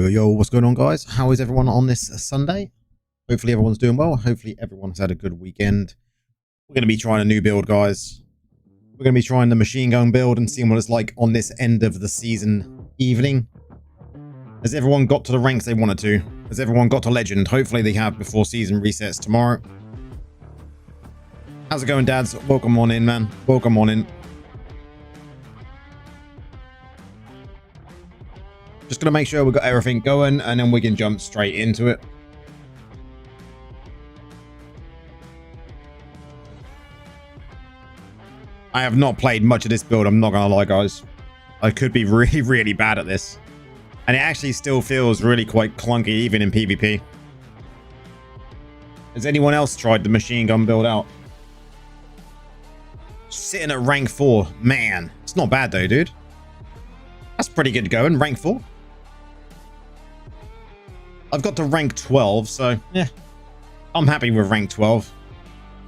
Yo, what's going on, guys? How is everyone on this Sunday? Hopefully everyone's doing well. Hopefully everyone's had a good weekend. We're going to be trying a new build, guys. We're going to be trying the machine gun build and seeing what it's like on this end of the season evening. Has everyone got to the ranks they wanted to? Has everyone got to legend? Hopefully they have before season resets tomorrow. How's it going, dads? Welcome on in, man. Welcome on in. Just going to make sure we've got everything going and then we can jump straight into it. I have not played much of this build, I'm not going to lie, guys. I could be really bad at this. And it actually still feels really quite clunky, even in PvP. Has anyone else tried the machine gun build out? Sitting at rank 4. Man, it's not bad though, dude. That's pretty good going, rank 4. I've got to rank 12, so yeah. I'm happy with rank 12.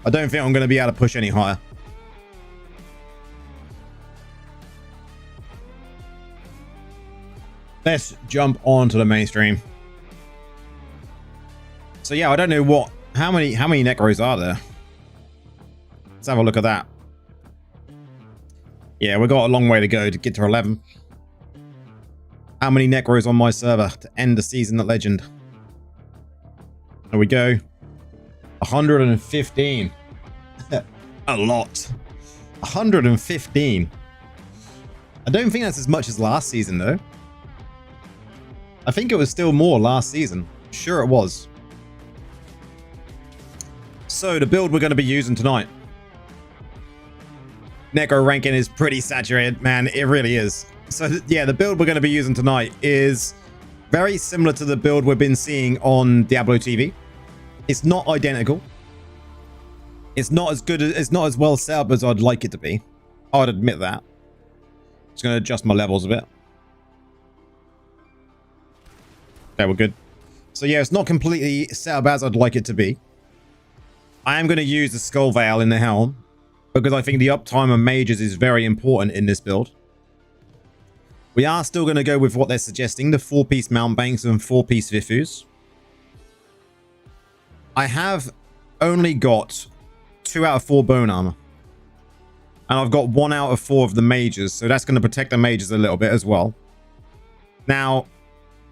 I don't think I'm going to be able to push any higher. Let's jump on to the mainstream. So yeah, I don't know how many necros are there? Let's have a look at that. Yeah, we've got a long way to go to get to 11. How many necros on my server to end the season at legend? There we go. 115. A lot. 115. I don't think that's as much as last season though. I think it was still more last season. Sure it was. So the build we're going to be using tonight. Necro ranking is pretty saturated, man. It really is. So yeah, the build we're going to be using tonight is very similar to the build we've been seeing on Diablo TV. It's not identical. It's not as good. It's not as well set up as I'd like it to be. I'd admit that. Just going to adjust my levels a bit. Okay, we're good. So yeah, it's not completely set up as I'd like it to be. I am going to use the Skull Veil in the helm because I think the uptime of mages is very important in this build. We are still going to go with what they're suggesting, the 4-piece Mountebanks and 4-piece Vifus. I have only got 2 out of 4 bone armor. And I've got 1 out of 4 of the mages, so that's going to protect the mages a little bit as well. Now,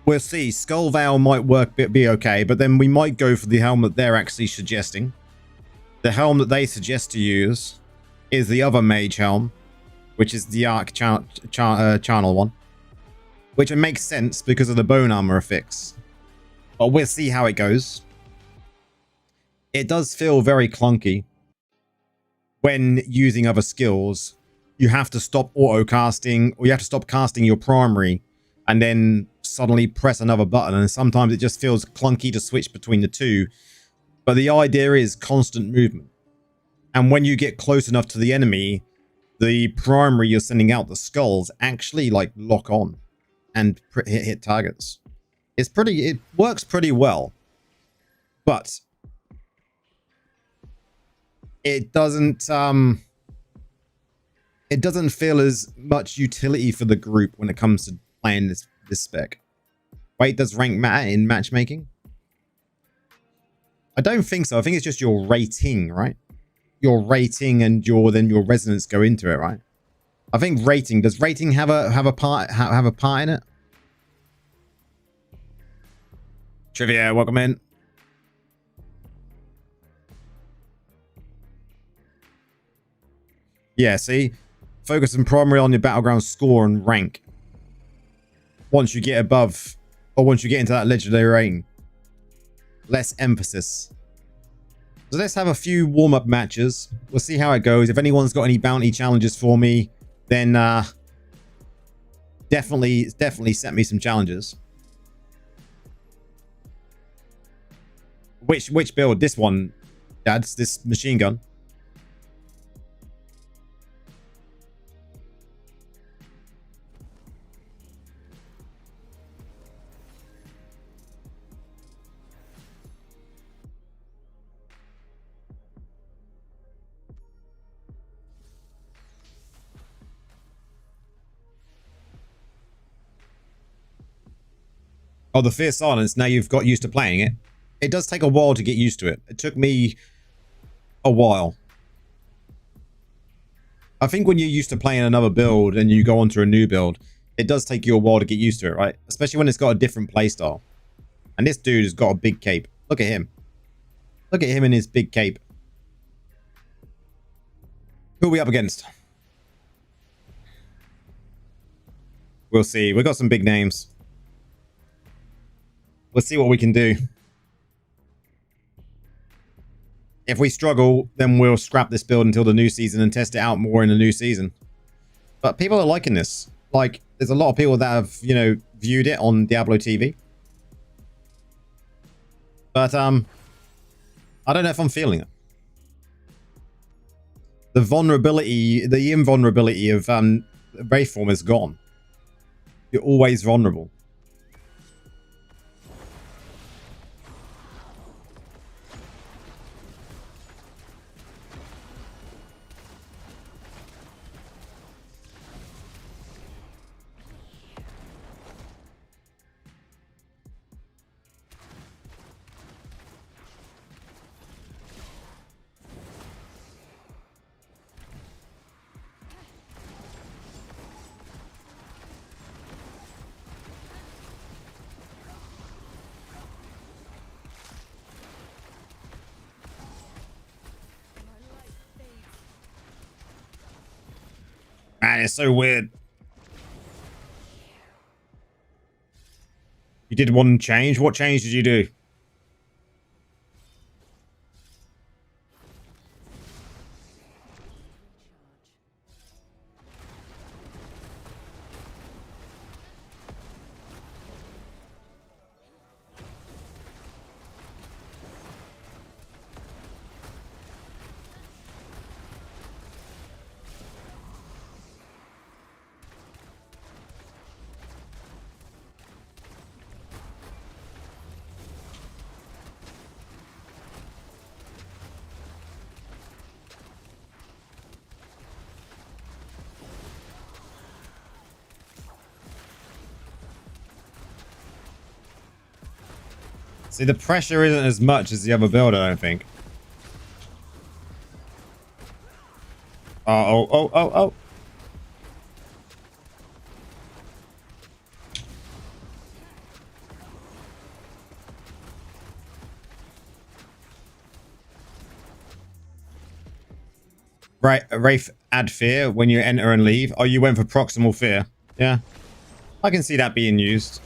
we'll see. Skull Veil might be okay, but then we might go for the helm that they're actually suggesting. The helm that they suggest to use is the other mage helm, which is the Arc Channel one. Which makes sense because of the bone armor affix. But we'll see how it goes. It does feel very clunky when using other skills. You have to stop auto casting, or you have to stop casting your primary and then suddenly press another button, and sometimes it just feels clunky to switch between the two. But the idea is constant movement, and when you get close enough to the enemy, the primary you're sending out, the skulls, actually like lock on and hit targets. It works pretty well, but it doesn't feel as much utility for the group when it comes to playing this spec. Wait, does rank matter in matchmaking? I don't think so. I think it's just your rating, right? Your rating and your resonance go into it, right? I think rating, does rating have a part in it? Trivia, welcome in. Yeah, see? Focusing primarily on your battleground score and rank. Once you get above, or once you get into that legendary rating. Less emphasis. So let's have a few warm-up matches. We'll see how it goes. If anyone's got any bounty challenges for me, then definitely set me some challenges. Which build? This one, Dads, this machine gun. Oh, the Fierce Silence, now you've got used to playing it. It does take a while to get used to it. It took me a while. I think when you're used to playing another build and you go onto a new build, it does take you a while to get used to it, right? Especially when it's got a different playstyle. And this dude has got a big cape. Look at him. Look at him in his big cape. Who are we up against? We'll see. We've got some big names. Let's see what we can do. If we struggle, then we'll scrap this build until the new season and test it out more in the new season. But people are liking this. Like, there's a lot of people that have, you know, viewed it on Diablo TV. But, I don't know if I'm feeling it. The vulnerability, the invulnerability of Wraith form is gone. You're always vulnerable. Man, it's so weird. You did one change? What change did you do? See, the pressure isn't as much as the other build, I don't think. Oh. Right, Wraith add fear when you enter and leave. Oh, you went for proximal fear. Yeah. I can see that being used.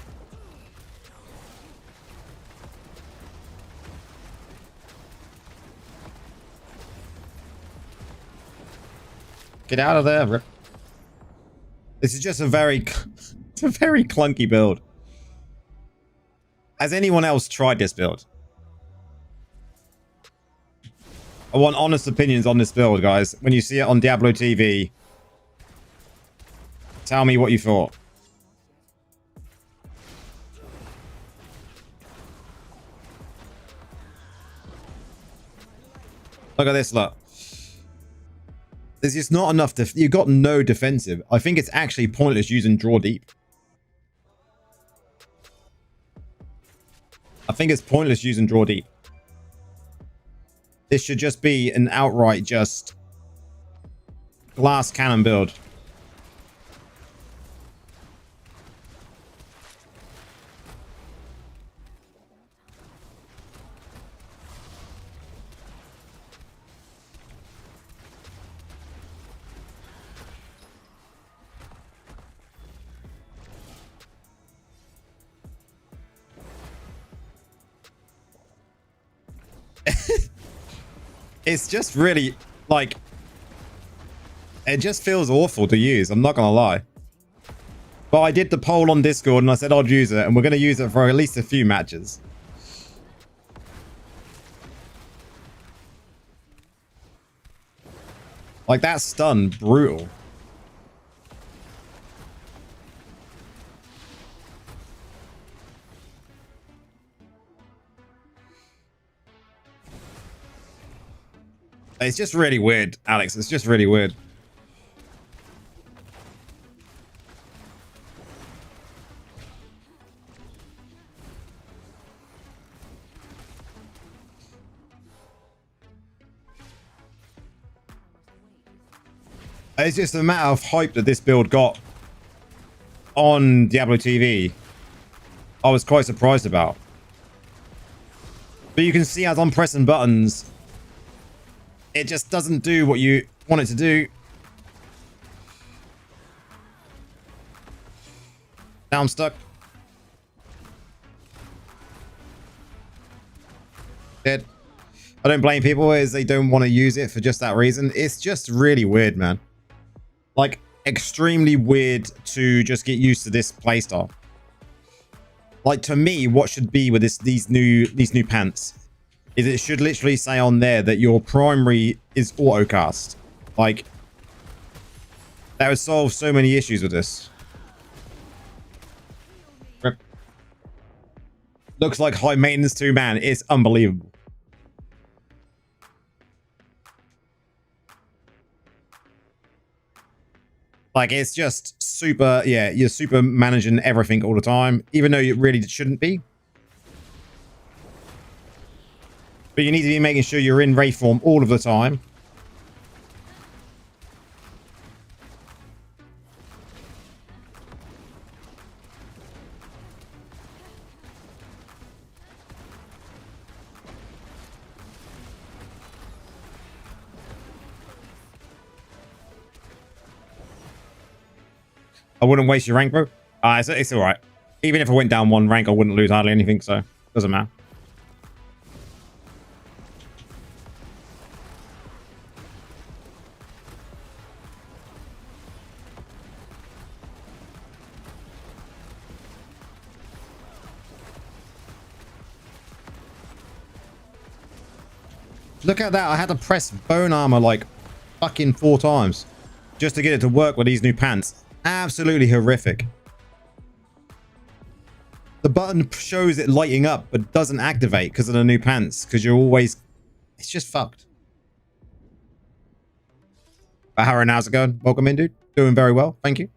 Get out of there, Rip. This is just a very clunky build. Has anyone else tried this build? I want honest opinions on this build, guys. When you see it on Diablo TV, tell me what you thought. Look at this, look. There's just not enough. You've got no defensive. I think it's actually pointless using draw deep. I think it's pointless using draw deep. This should just be an outright just glass cannon build. It's just really, like, it just feels awful to use. I'm not going to lie. But I did the poll on Discord and I said I'd use it. And we're going to use it for at least a few matches. Like, that stun, brutal. It's just really weird, Alex. It's just really weird. It's just the amount of hype that this build got on Diablo TV. I was quite surprised about. But you can see as I'm pressing buttons, it just doesn't do what you want it to do. Now I'm stuck. Dead. I don't blame people as they don't want to use it for just that reason. It's just really weird, man. Like, extremely weird to just get used to this playstyle. Like, to me, what should be with these new pants is it should literally say on there that your primary is autocast. Like, that would solve so many issues with this. Looks like high maintenance too, man. It's unbelievable. Like, it's just super, yeah, you're super managing everything all the time, even though you really shouldn't be. But you need to be making sure you're in Wraith form all of the time. I wouldn't waste your rank, bro. It's all right. Even if I went down one rank, I wouldn't lose hardly anything, so doesn't matter. Look at that. I had to press bone armor like fucking 4 times just to get it to work with these new pants. Absolutely horrific. The button shows it lighting up but doesn't activate because of the new pants, because you're always... It's just fucked. Baharan, how's it going? Welcome in, dude. Doing very well. Thank you.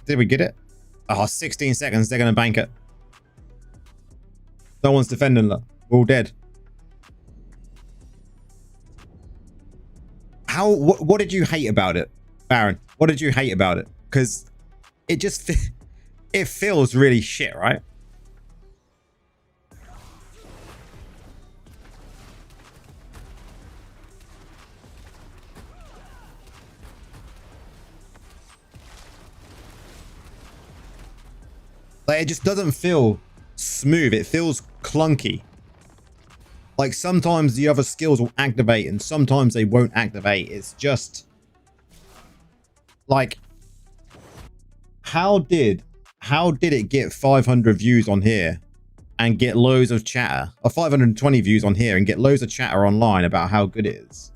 Did we get it? Oh, 16 seconds. They're going to bank it. No one's defending them. We're all dead. What did you hate about it, Baron? What did you hate about it? Because it just, it feels really shit, right? Like, it just doesn't feel smooth. It feels clunky. Like, sometimes the other skills will activate and sometimes they won't activate. It's just like, how did it get 500 views on here and get loads of chatter, or 520 views on here and get loads of chatter online about how good it is?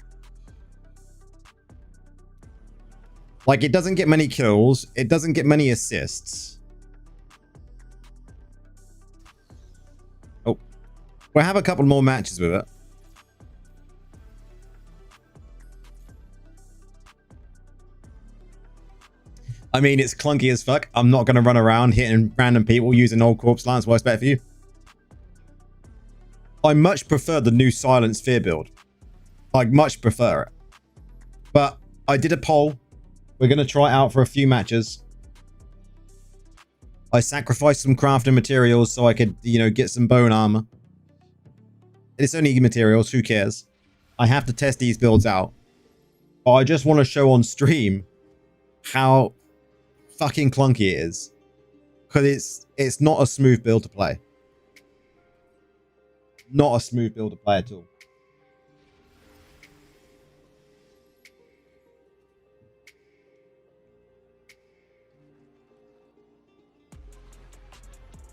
Like, it doesn't get many kills. It doesn't get many assists. We'll have a couple more matches with it. I mean, it's clunky as fuck. I'm not going to run around hitting random people using old corpse lance. What's better for you? I much prefer the new Silent Sphere build. I much prefer it. But I did a poll. We're going to try it out for a few matches. I sacrificed some crafting materials so I could, you know, get some bone armor. It's only materials, who cares? I have to test these builds out. But I just want to show on stream how fucking clunky it is. Because it's not a smooth build to play. Not a smooth build to play at all.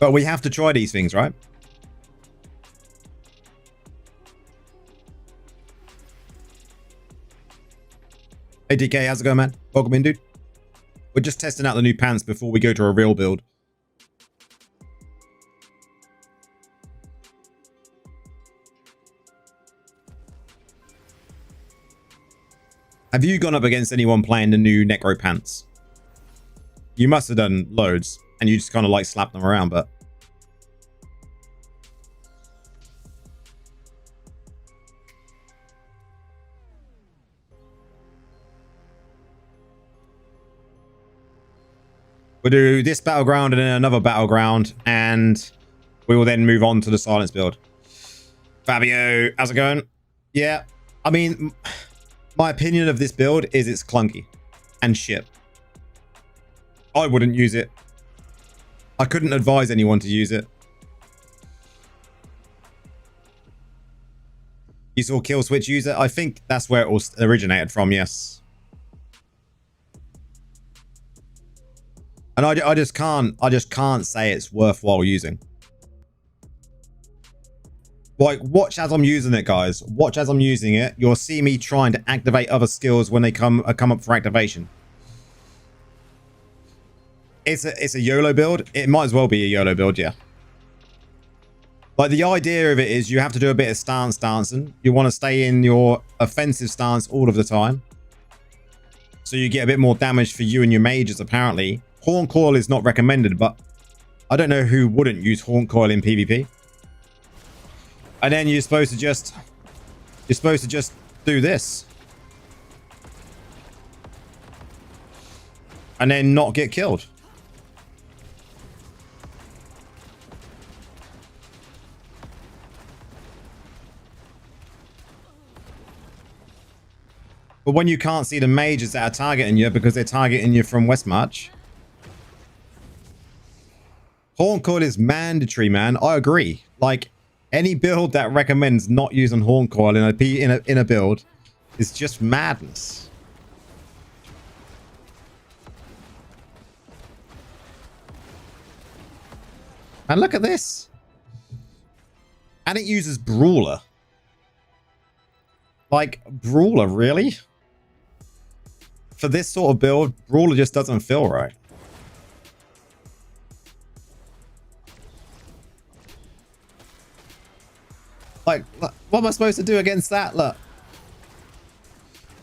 But we have to try these things, right? Hey DK, how's it going, man? Welcome in, dude. We're just testing out the new pants before we go to a real build. Have you gone up against anyone playing the new Necro pants? You must have done loads, and you just kind of like slap them around, but... We'll do this battleground and then another battleground, and we will then move on to the silence build. Fabio, how's it going? Yeah, I mean, my opinion of this build is it's clunky and shit. I wouldn't use it. I couldn't advise anyone to use it. You saw Kill Switch use it? I think that's where it all originated from, yes. And I just can't say it's worthwhile using. Like, watch as I'm using it, guys. Watch as I'm using it. You'll see me trying to activate other skills when they come up for activation. It's a YOLO build. It might as well be a YOLO build, yeah. Like, the idea of it is you have to do a bit of stance dancing. You want to stay in your offensive stance all of the time, so you get a bit more damage for you and your mages, apparently. Horn Coil is not recommended, but I don't know who wouldn't use Horn Coil in PvP. And then you're supposed to just do this. And then not get killed. But when you can't see the mages that are targeting you because they're targeting you from Westmarch. Horn Coil is mandatory, man. I agree. Like, any build that recommends not using Horn Coil in a build is just madness. And look at this. And it uses Brawler. Like, Brawler, really? For this sort of build, Brawler just doesn't feel right. Like, what am I supposed to do against that? Look.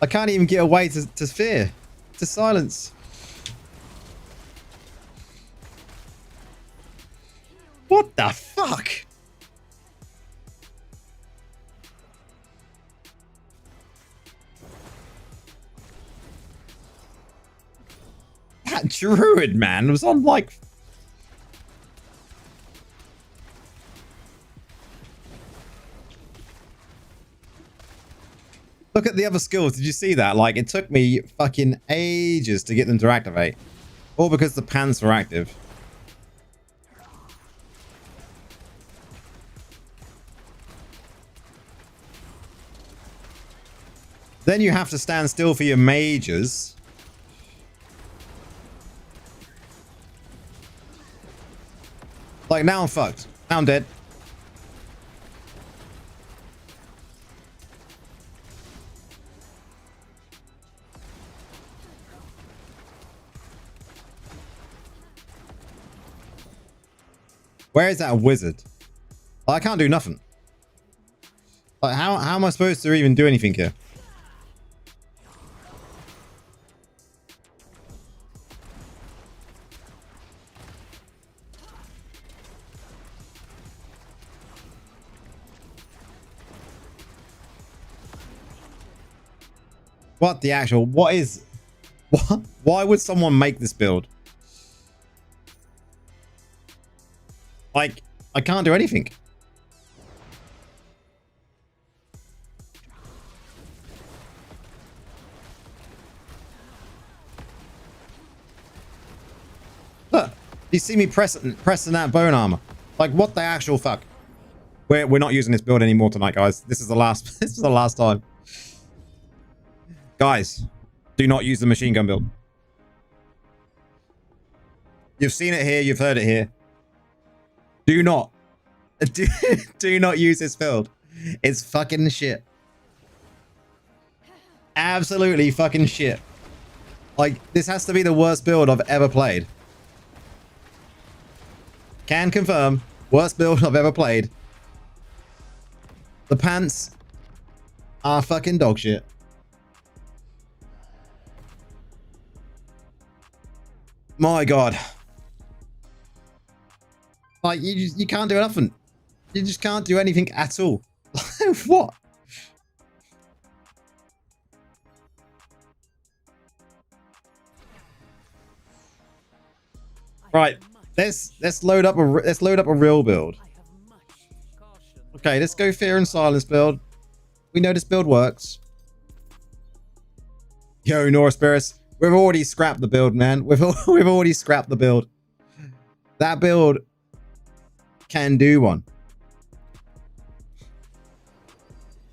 I can't even get away to fear. To silence. What the fuck? That druid, man, was on like... Look at the other skills. Did you see that? Like, it took me fucking ages to get them to activate. All because the pants were active. Then you have to stand still for your mages. Like, now I'm fucked. Now I'm dead. Where is that wizard? I can't do nothing. Like, how am I supposed to even do anything here? What the actual... What is... What? Why would someone make this build? Like, I can't do anything. Look, you see me pressing that bone armor. Like, what the actual fuck? We're not using this build anymore tonight, guys. This is the last. This is the last time. Guys, do not use the machine gun build. You've seen it here. You've heard it here. Do not use this build. It's fucking shit. Absolutely fucking shit. Like, this has to be the worst build I've ever played. Can confirm, worst build I've ever played. The pants are fucking dog shit. My God. Like, you can't do nothing. You just can't do anything at all. What? Right. Let's load up a real build. Okay, let's go Fear and Silence build. We know this build works. Yo, Nora Spirits. We've already scrapped the build, man. We've already scrapped the build. That build can do one.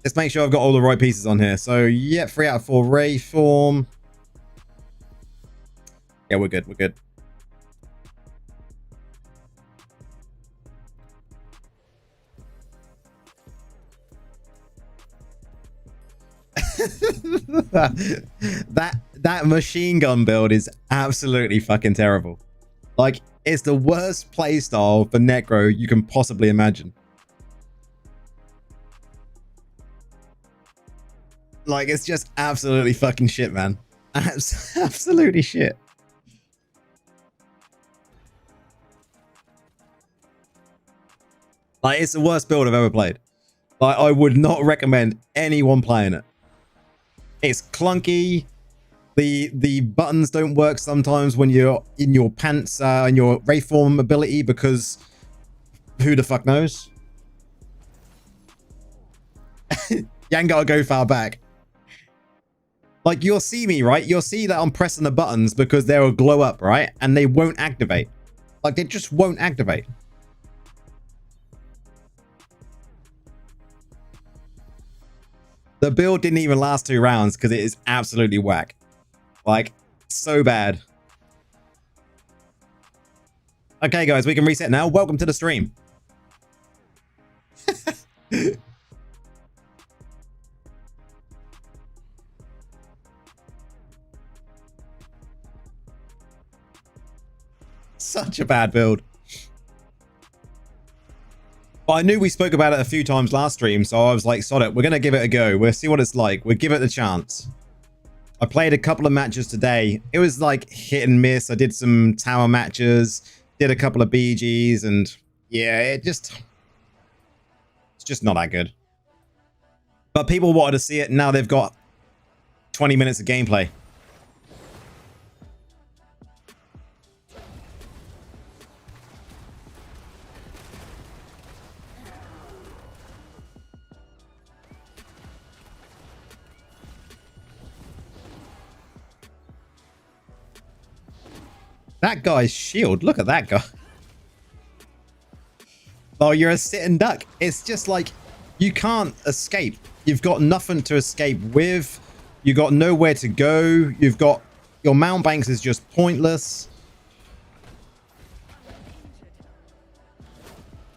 Let's make sure I've got all the right pieces on here. So, yeah, 3 out of 4 Ray form. Yeah, we're good. We're good. that machine gun build is absolutely fucking terrible. Like, it's the worst playstyle for Necro you can possibly imagine. Like, it's just absolutely fucking shit, man. Absolutely shit. Like, it's the worst build I've ever played. Like, I would not recommend anyone playing it. It's clunky. The buttons don't work sometimes when you're in your pants and your Rayform ability, because who the fuck knows? You ain't gotta go far back. Like, you'll see me, right? You'll see that I'm pressing the buttons because they'll glow up, right? And they won't activate. Like, they just won't activate. The build didn't even last 2 rounds because it is absolutely whack. Like, so bad. Okay, guys, we can reset now. Welcome to the stream. Such a bad build. But I knew we spoke about it a few times last stream, so I was like, sod it, we're going to give it a go. We'll see what it's like. We'll give it a chance. I played a couple of matches today. It was like hit and miss. I did some tower matches, did a couple of BGs, and yeah, it's just not that good. But people wanted to see it. Now they've got 20 minutes of gameplay. That guy's shield. Look at that guy. Oh, you're a sitting duck. It's just like, you can't escape. You've got nothing to escape with. You've got nowhere to go. You've got, your mount banks is just pointless.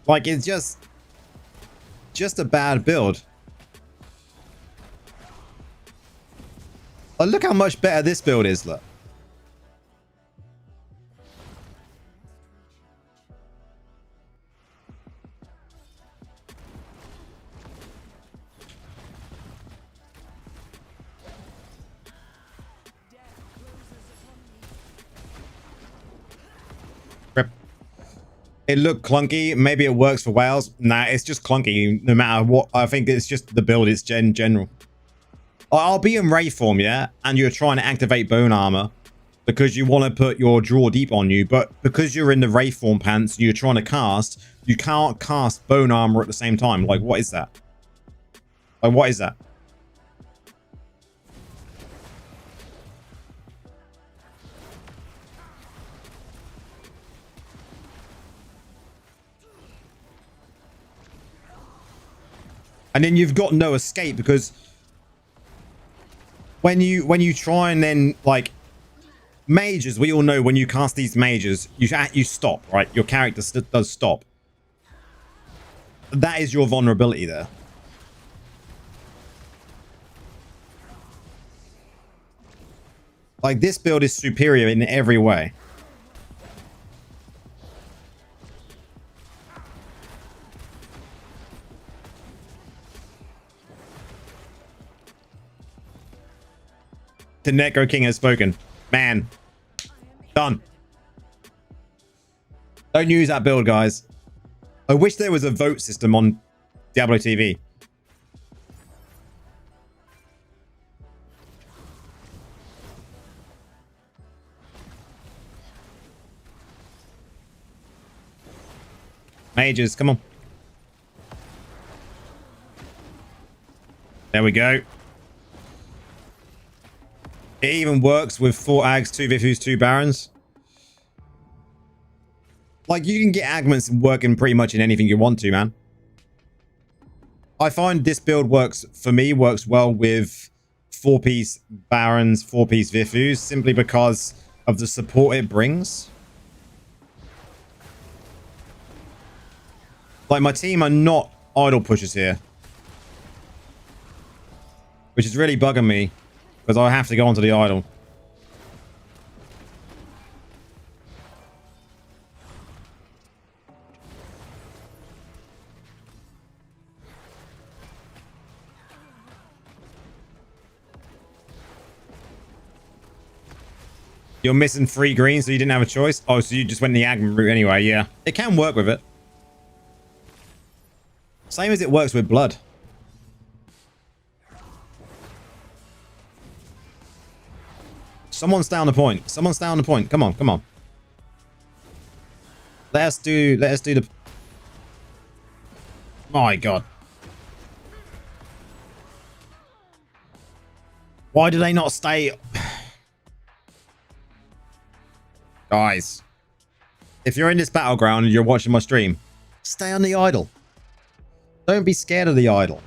Like, it's just a bad build. Oh, look how much better this build is, look. It looked clunky. Maybe it works for whales. Nah, it's just clunky no matter what. I think it's just the build. It's general. I'll be in Ray form, yeah? And you're trying to activate bone armor because you want to put your draw deep on you. But because you're in the Ray form pants, you're trying to cast, you can't cast bone armor at the same time. Like, what is that? Like, what is that? And then you've got no escape because when you try and then, like, mages, we all know when you cast these mages, you stop, right? Your character does stop. That is your vulnerability there. Like, this build is superior in every way. The Necro King has spoken. Man. Done. Don't use that build, guys. I wish there was a vote system on Diablo TV. Mages, come on. There we go. It even works with 4 Ags, 2 Vifus, 2 Barons. Like, you can get augments working pretty much in anything you want to, man. I find this build works, for me, works well with 4-piece Barons, 4-piece Vifus, simply because of the support it brings. Like, my team are not idle pushers here. Which is really bugging me, because I have to go onto the idle. You're missing 3 greens, so you didn't have a choice? Oh, so you just went the Agman route anyway, yeah. It can work with it. Same as it works with blood. Someone's down the point. Someone's down the point. Come on, come on. Let us do the... My God. Why do they not stay... Guys, if you're in this battleground and you're watching my stream, stay on the idle. Don't be scared of the idle.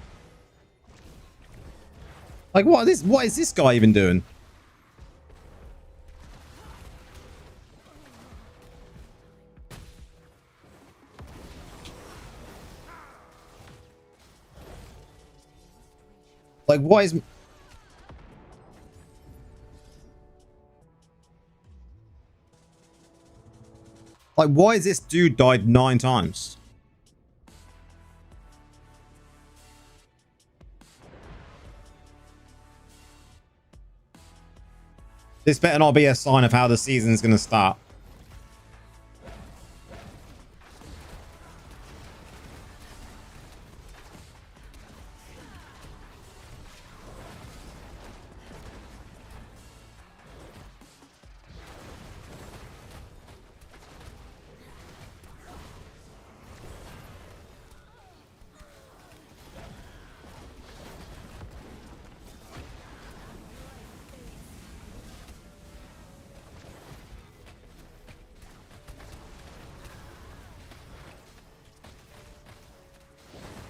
Like, what is this guy even doing? Like, what is... Like, why is this dude died 9 times? This better not be a sign of how the season's going to start.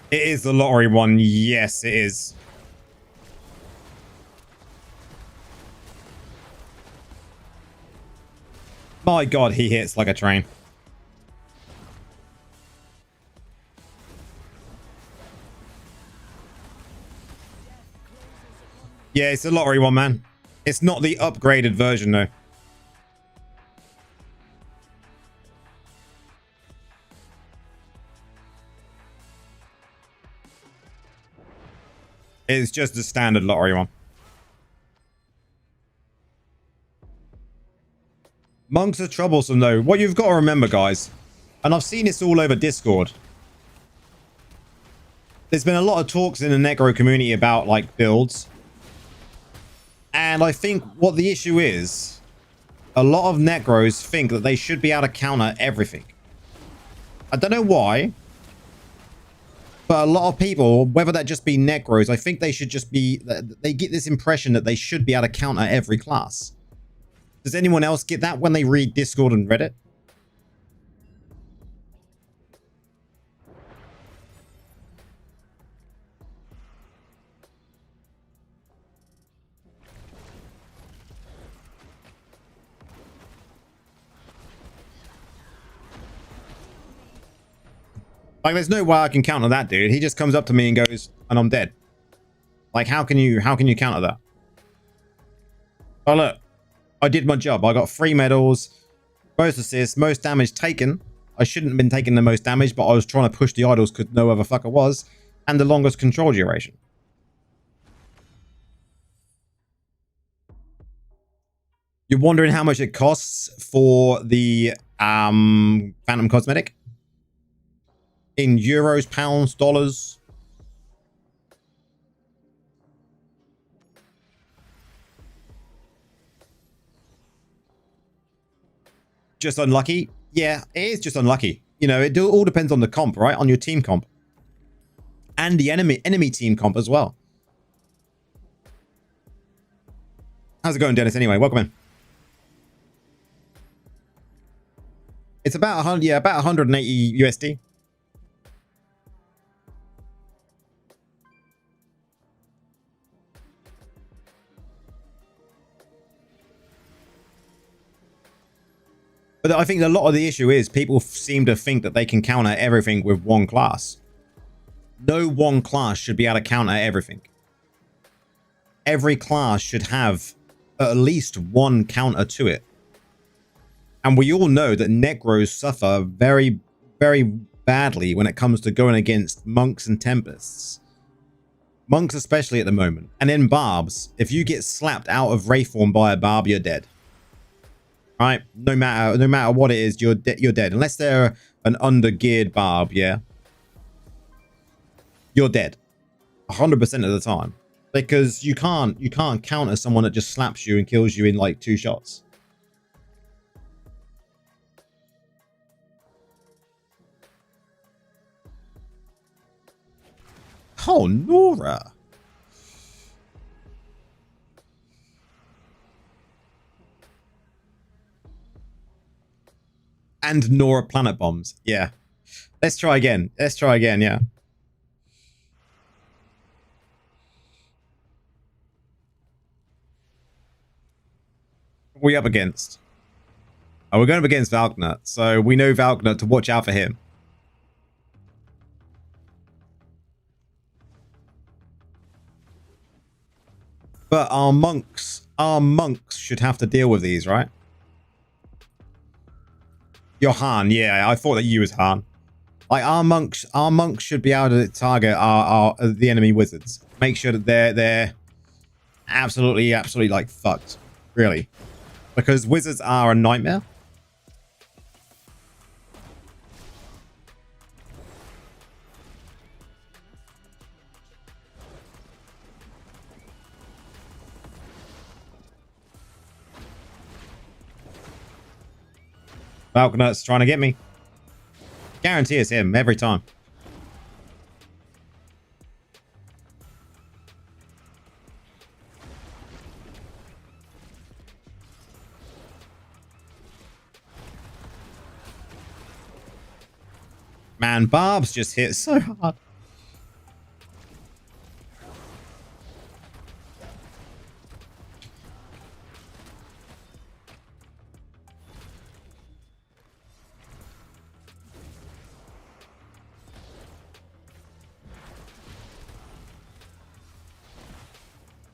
It is the lottery one. Yes, it is. My God, he hits like a train. Yeah, it's the lottery one, man. It's not the upgraded version, though. It's just the standard lottery one. Monks are troublesome, though. What you've got to remember, guys, and I've seen this all over Discord. There's been a lot of talks in the Necro community about, like, builds. And I think what the issue is, a lot of Necros think that they should be able to counter everything. I don't know why. But a lot of people, whether that just be Necros, I think they should just be... They get this impression that they should be able to counter every class. Does anyone else get that when they read Discord and Reddit? Like, there's no way I can counter that, dude. He just comes up to me and goes, and I'm dead. Like, how can you counter that? Oh, look. I did my job. I got 3 medals, most assists, most damage taken. I shouldn't have been taking the most damage, but I was trying to push the idols because no other fucker was. And the longest control duration. You're wondering how much it costs for the Phantom Cosmetic? In euros, pounds, dollars? Just unlucky? Yeah, it is just unlucky. You know, it all depends on the comp, right? On your team comp. And the enemy team comp as well. How's it going, Dennis? Anyway, welcome in. It's about 100, yeah, about 180 USD. But I think a lot of the issue is people seem to think that they can counter everything with one class. No one class should be able to counter everything. Every class should have at least one counter to it. And we all know that Necros suffer very, very badly when it comes to going against Monks and Tempests. Monks especially at the moment. And then Barbs. If you get slapped out of Wraithform by a Barb, you're dead. Right? No matter what it is, you're dead. Unless they're an under-geared Barb, yeah? You're dead. 100% of the time. Because you can't counter someone that just slaps you and kills you in like 2 shots. Oh, Nora. And Nora planet bombs. Yeah. Let's try again. Let's try again, yeah. What are we up against? Oh, we're going up against Valknut. So we know Valknut to watch out for him. But our monks should have to deal with these, right? You're Han, yeah. I thought that you was Han. Like our monks should be able to target the enemy wizards. Make sure that they're absolutely like fucked, really, because wizards are a nightmare. Falconut's trying to get me. Guarantee it's him every time. Man, Barb's just hit so hard.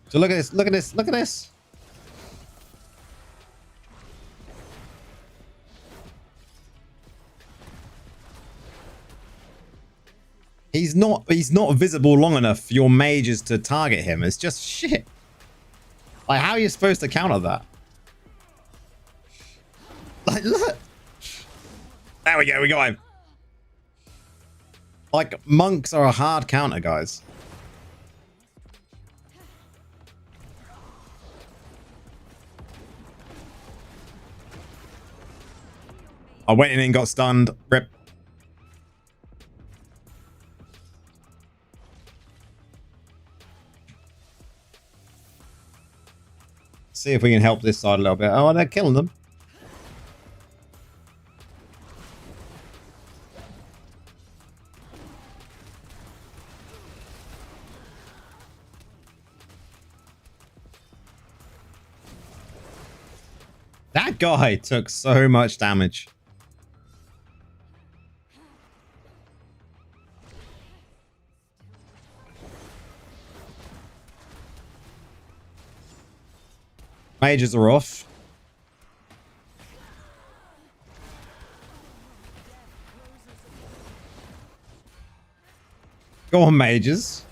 So look at this, look at this, look at this. He's not visible long enough for your mages to target him. It's just shit. Like, how are you supposed to counter that? Like, look. There we go, we got him. Like, monks are a hard counter, guys. I went in and got stunned. Rip. See if we can help this side a little bit. Oh, they're killing them. That guy took so much damage. Mages are off. Go on, mages.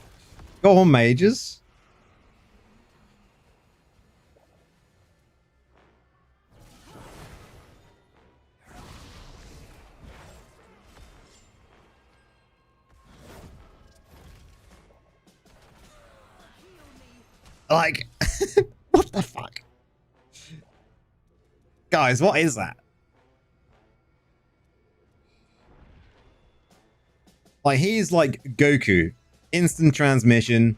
Go on, mages. Like, what the fuck? Guys, what is that? Like, he's like Goku. Instant transmission.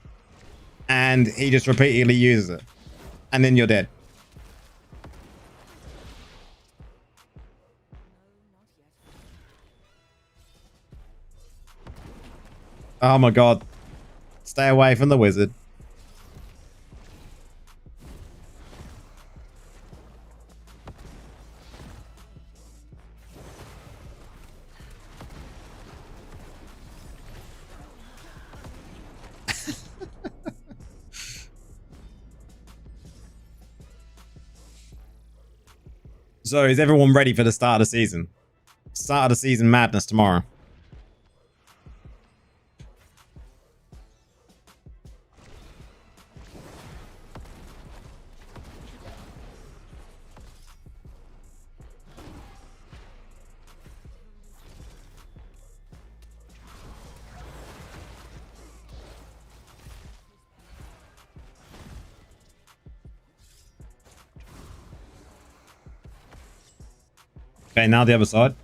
And he just repeatedly uses it. And then you're dead. Oh my god. Stay away from the wizard. So is everyone ready for the start of the season? Start of the season madness tomorrow. Okay, now the other side.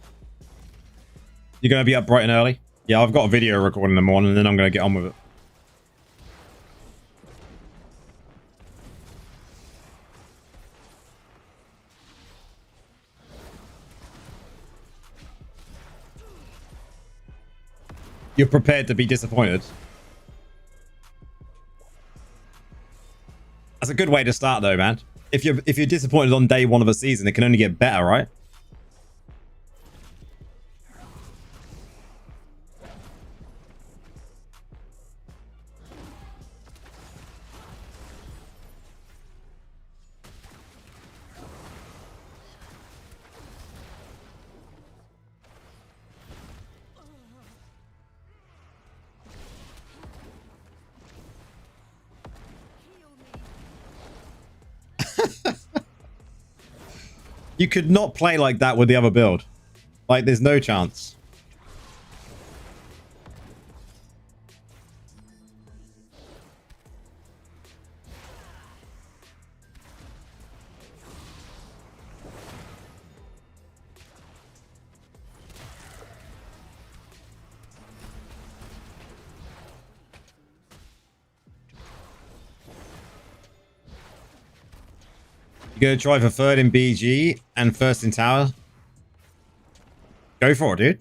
You're going to be up bright and early? Yeah, I've got a video recording in the morning, and then I'm going to get on with it. You're prepared to be disappointed. That's a good way to start, though, man. If you're disappointed on day one of a season, it can only get better, right? You could not play like that with the other build. Like, there's no chance. You're going to try for third in BG and first in tower? Go for it, dude.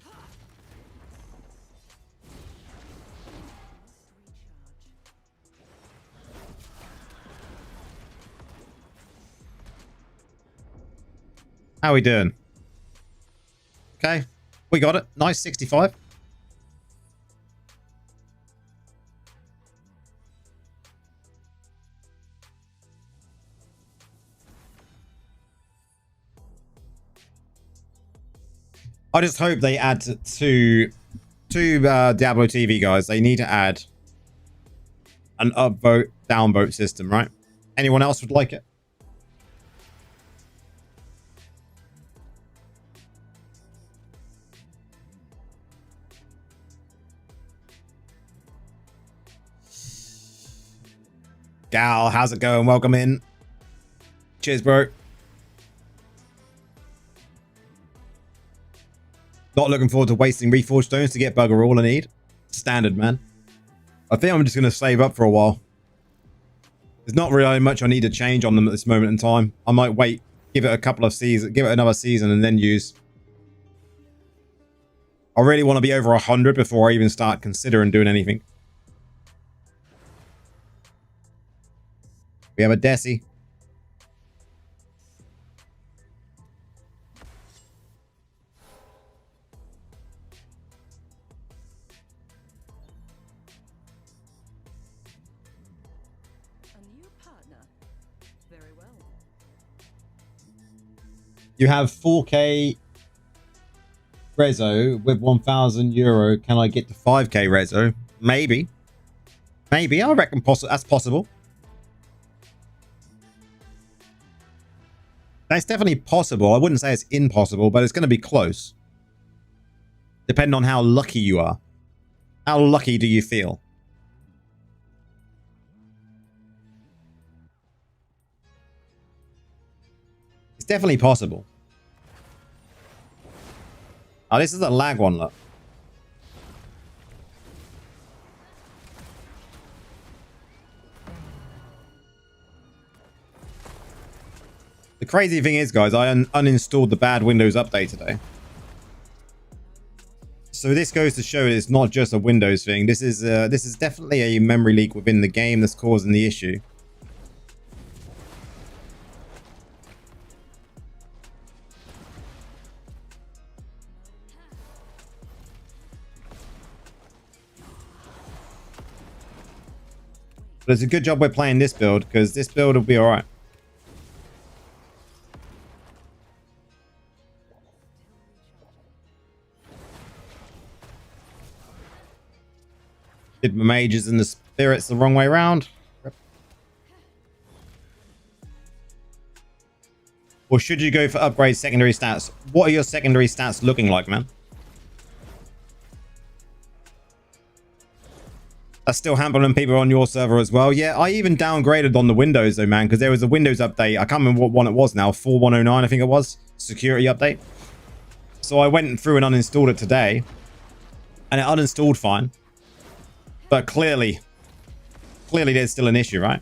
How are we doing? Okay, we got it. Nice, 65. I just hope they add to Diablo TV, guys. They need to add an upvote, downvote system, right? Anyone else would like it? Gal, how's it going? Welcome in. Cheers, bro. Not looking forward to wasting Reforged Stones to get bugger all I need. Standard, man. I think I'm just going to save up for a while. There's not really much I need to change on them at this moment in time. I might wait, give it a couple of seasons, give it another season and then use. I really want to be over 100 before I even start considering doing anything. We have a Desi. You have 4K Rezo with 1,000 euro. Can I get to 5K Rezo? Maybe. Maybe. I reckon that's possible. That's definitely possible. I wouldn't say it's impossible, but it's going to be close. Depending on how lucky you are. How lucky do you feel? definitely possible. Oh, this is a lag one, look. The crazy thing is, guys, I uninstalled the bad Windows update today. So this goes to show it's not just a Windows thing. This is definitely a memory leak within the game that's causing the issue. But it's a good job we're playing this build, because this build will be alright. Did my mages and the spirits the wrong way around? Or should you go for upgrade secondary stats? What are your secondary stats looking like, man? That's still hampering people on your server as well. Yeah, I even downgraded on the Windows though, man, because there was a Windows update. I can't remember what one it was now. 4109, I think it was. Security update. So I went through and uninstalled it today. And it uninstalled fine. But clearly there's still an issue, right?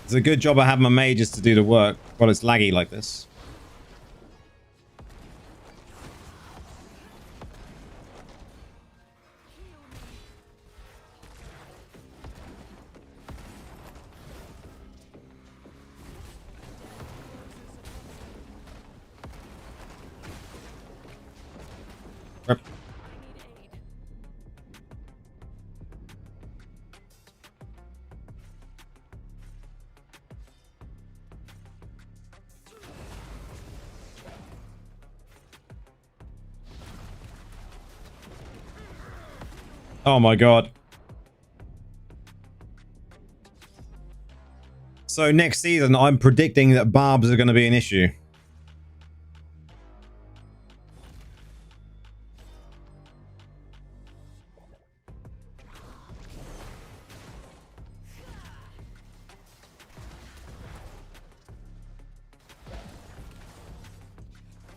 It's a good job I have my mages to do the work while it's laggy like this. Yep. Oh my god. So next season, I'm predicting that barbs are going to be an issue.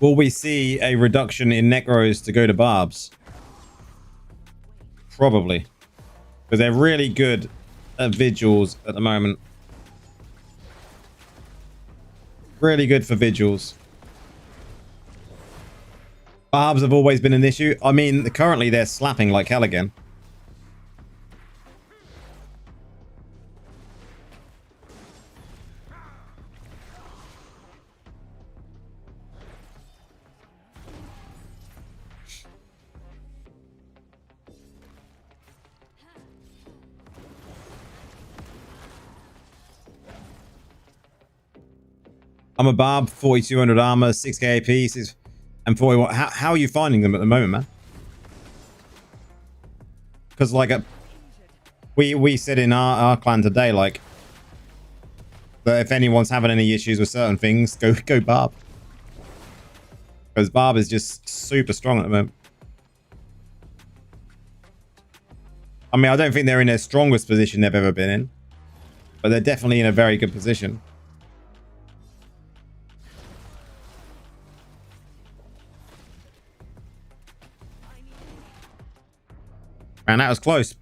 Will we see a reduction in necros to go to barbs? Probably. Because they're really good at vigils at the moment. Really good for vigils. Barbs have always been an issue. I mean, currently they're slapping like hell again. I'm a barb, 4200 armor, 6k AP, and 41. How are you finding them at the moment, man? Because like we said in our clan today, like, that if anyone's having any issues with certain things, go barb. Because barb is just super strong at the moment. I mean, I don't think they're in their strongest position they've ever been in, but they're definitely in a very good position. And that was close.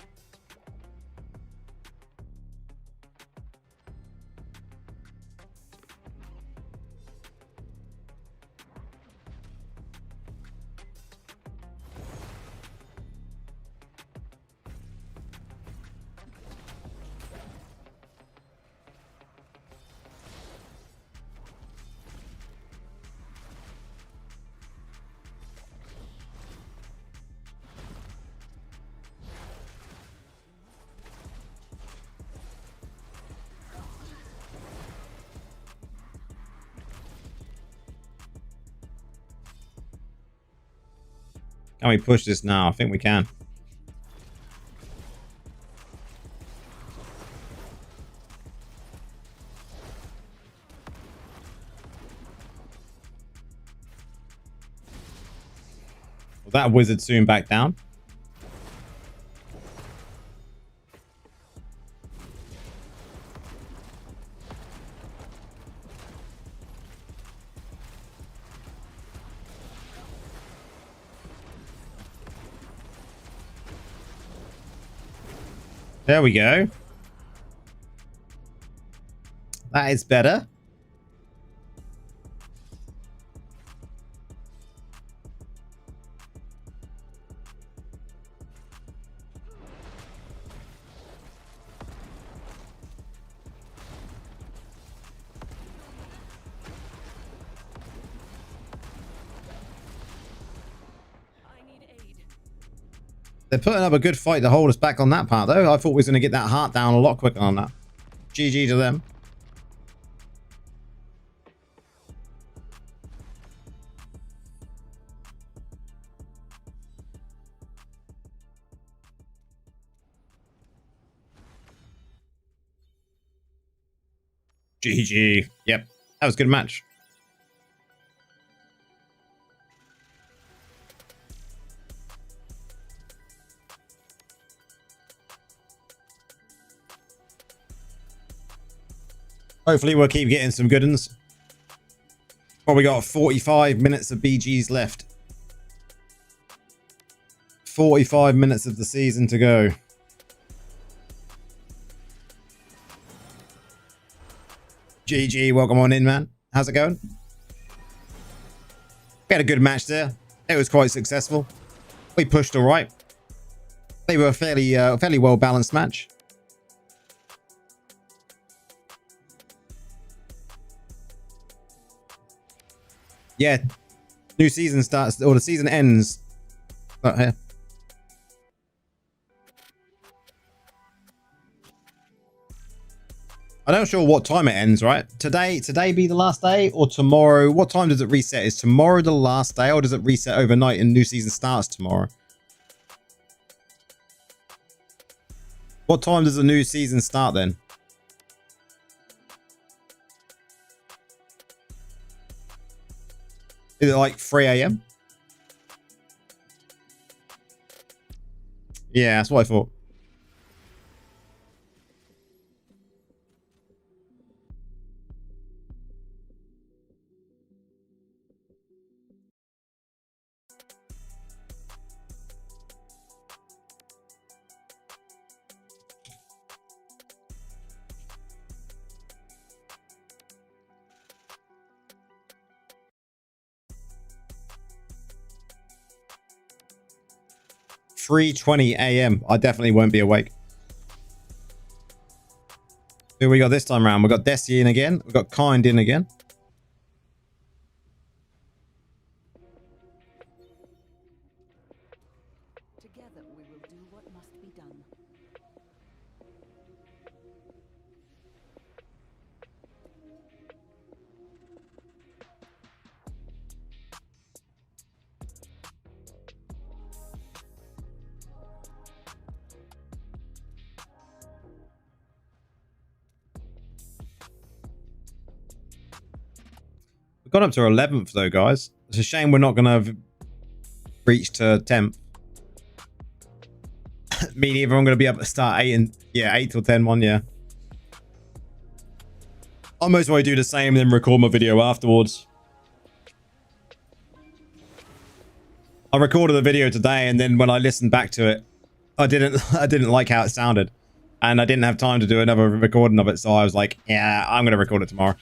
Can we push this now? I think we can. Will that wizard soon back down? There we go. That is better. They're putting up a good fight to hold us back on that part, though. I thought we was going to get that heart down a lot quicker on that. GG to them. GG. Yep. That was a good match. Hopefully we'll keep getting some good ones. Well, we got 45 minutes of BGs left. 45 minutes of the season to go. GG, welcome on in, man. How's it going? We had a good match there. It was quite successful. We pushed all right. They were a fairly well balanced match. Yeah, new season starts, or the season ends. Right here. I'm not sure what time it ends, right? Today be the last day, or tomorrow? What time does it reset? Is tomorrow the last day, or does it reset overnight and new season starts tomorrow? What time does the new season start then? Is it like 3 a.m.? Yeah, that's what I thought. .3:20 a.m. I definitely won't be awake. Who we got this time around? We got Desi in again. We got Kind in again. Together we will do what must be done. We've gone up to 11th though, guys. It's a shame we're not going to have reached to 10th. Me neither. I'm going to be able to start 8 till 10 one, yeah. I'll most probably do the same, then record my video afterwards. I recorded the video today, and then when I listened back to it, I didn't like how it sounded, and I didn't have time to do another recording of it, so I was like, yeah, I'm going to record it tomorrow.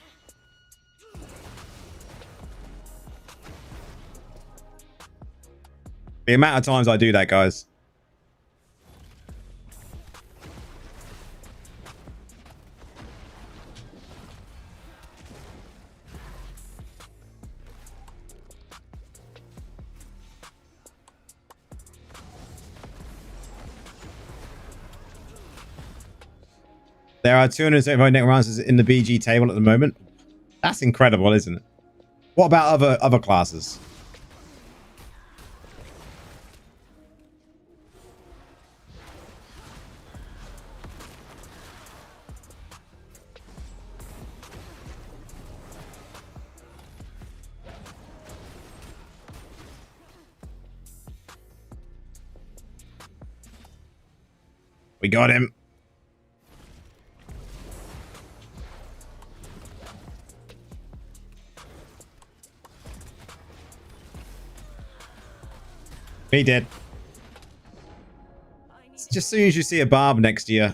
The amount of times I do that, guys. There are 275 Necromancers in the BG table at the moment. That's incredible, isn't it? What about other classes? We got him. He did. It's just as soon as you see a barb next to you,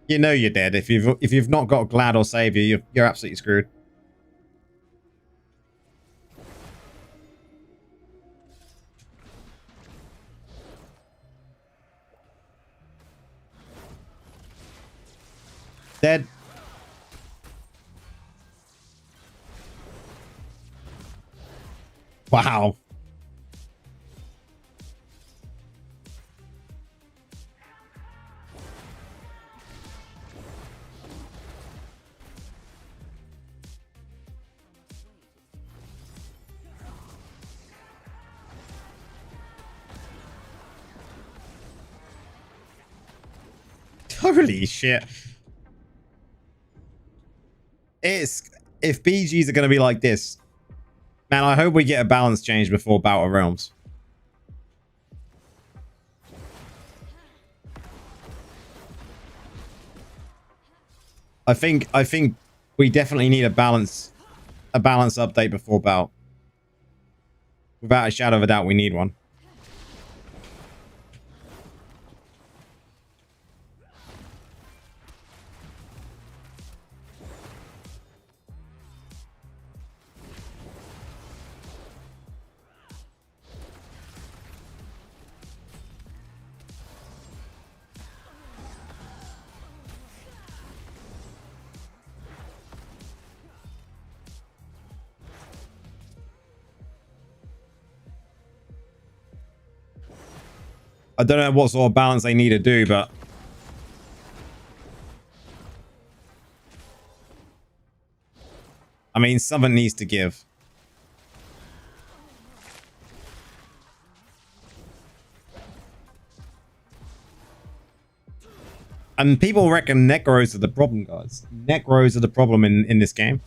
you know you're dead. If you've not got Glad or Savior, you're absolutely screwed. Dead. Wow. Holy shit. If BGs are going to be like this, man, I hope we get a balance change before Battle of Realms. I think we definitely need a balance update before Battle. Without a shadow of a doubt, we need one. I don't know what sort of balance they need to do, but I mean, something needs to give. And people reckon Necros are the problem, guys. Necros are the problem in this game.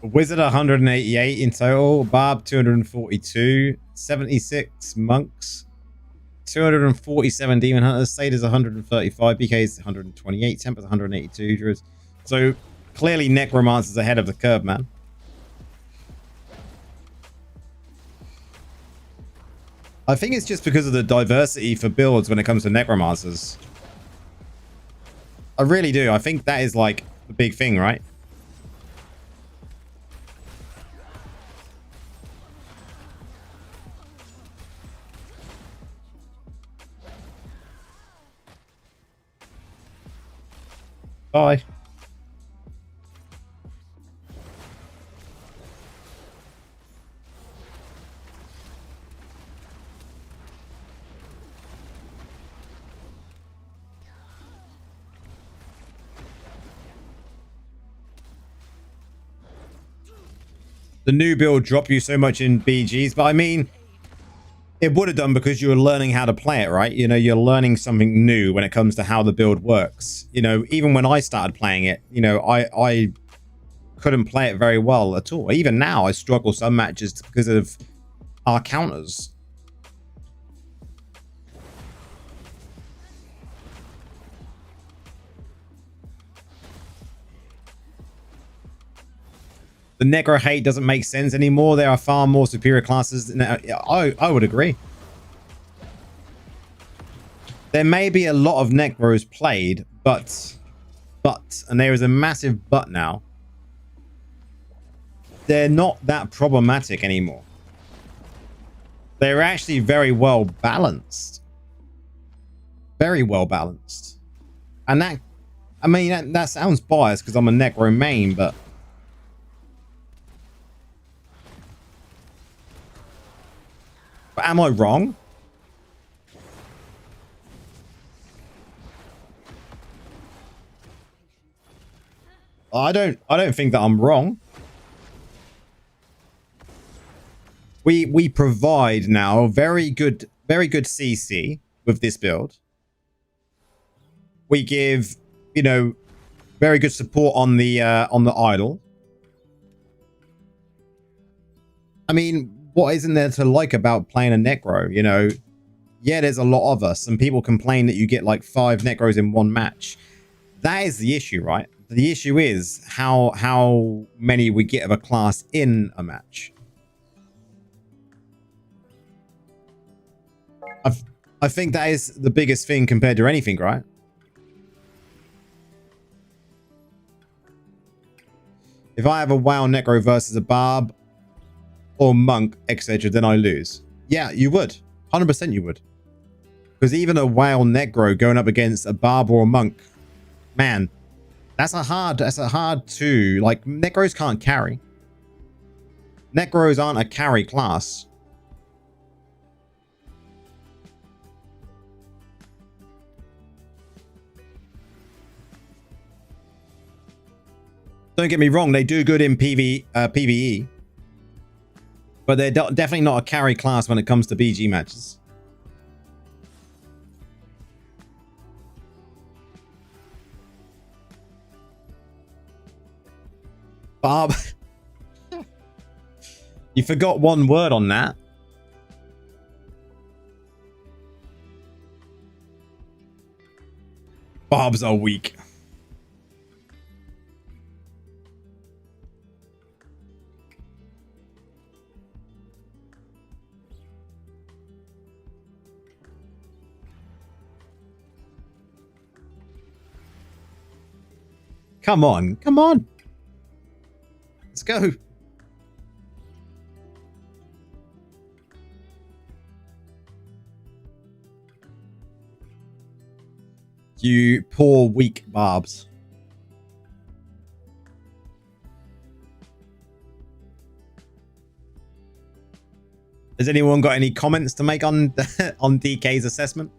Wizard 188 in total, Barb 242, 76 monks, 247 demon hunters, Satyrs 135, BKs 128, Tempers 182, Druids. So clearly Necromancer's ahead of the curve, man. I think it's just because of the diversity for builds when it comes to Necromancers. I really do. I think that is like the big thing, right? Bye. The new build dropped you so much in BGs, but I mean, it would have done because you were learning how to play it, right? You know, you're learning something new when it comes to how the build works. You know, even when I started playing it, you know, I couldn't play it very well at all. Even now, I struggle some matches because of our counters. The Necro hate doesn't make sense anymore. There are far more superior classes. I would agree. There may be a lot of Necros played, but, and there is a massive but now, they're not that problematic anymore. They're actually very well balanced. Very well balanced. And that, I mean, that sounds biased because I'm a Necro main, but am I wrong? I don't think that I'm wrong. We provide now very good CC with this build. We give, you know, very good support on the idol. I mean, what isn't there to like about playing a Necro? You know, yeah, there's a lot of us, and people complain that you get like 5 Necros in one match. That is the issue, right? The issue is how many we get of a class in a match. I think that is the biggest thing compared to anything, right? If I have a WoW Necro versus a Barb or Monk, etc., then I lose. Yeah, you would. 100% you would. Because even a WoW Necro going up against a Barb or a Monk, man, that's a hard to, like, Necros can't carry. Necros aren't a carry class. Don't get me wrong, they do good in PvE. But they're definitely not a carry class when it comes to BG matches. Barb. You forgot one word on that. Barbs are weak. Come on, come on. Let's go. You poor weak Barbs. Has anyone got any comments to make on on DK's assessment?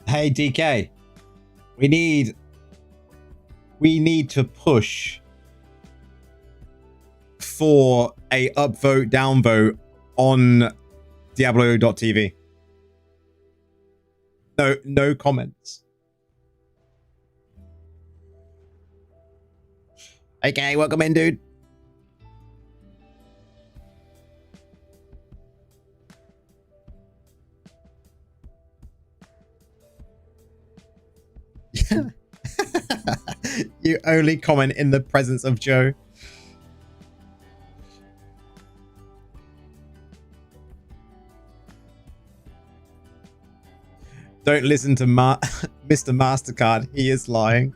Hey DK, we need to push for a upvote downvote on Diablo.tv. No comments. Okay, welcome in, dude. You only comment in the presence of Joe. Don't listen to Mr. MasterCard. He is lying.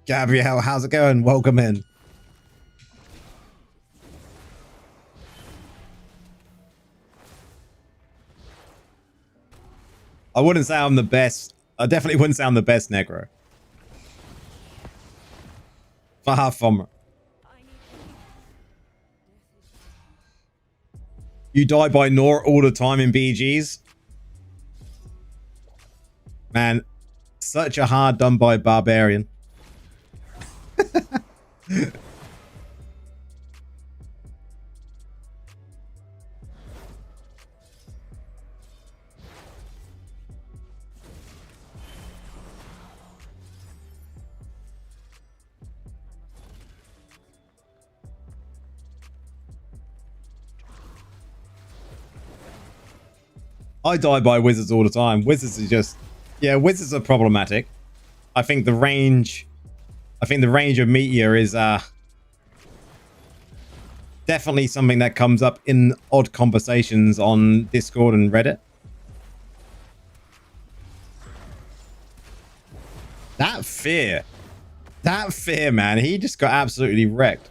Gabrielle, how's it going? Welcome in. I wouldn't say I'm the best. I definitely wouldn't say I'm the best Necro. Far from it. You die by Nor all the time in BGs? Man, such a hard done by Barbarian. I die by wizards all the time. Wizards are just, yeah, wizards are problematic. I think the range of Meteor is definitely something that comes up in odd conversations on Discord and Reddit. That fear, man, he just got absolutely wrecked.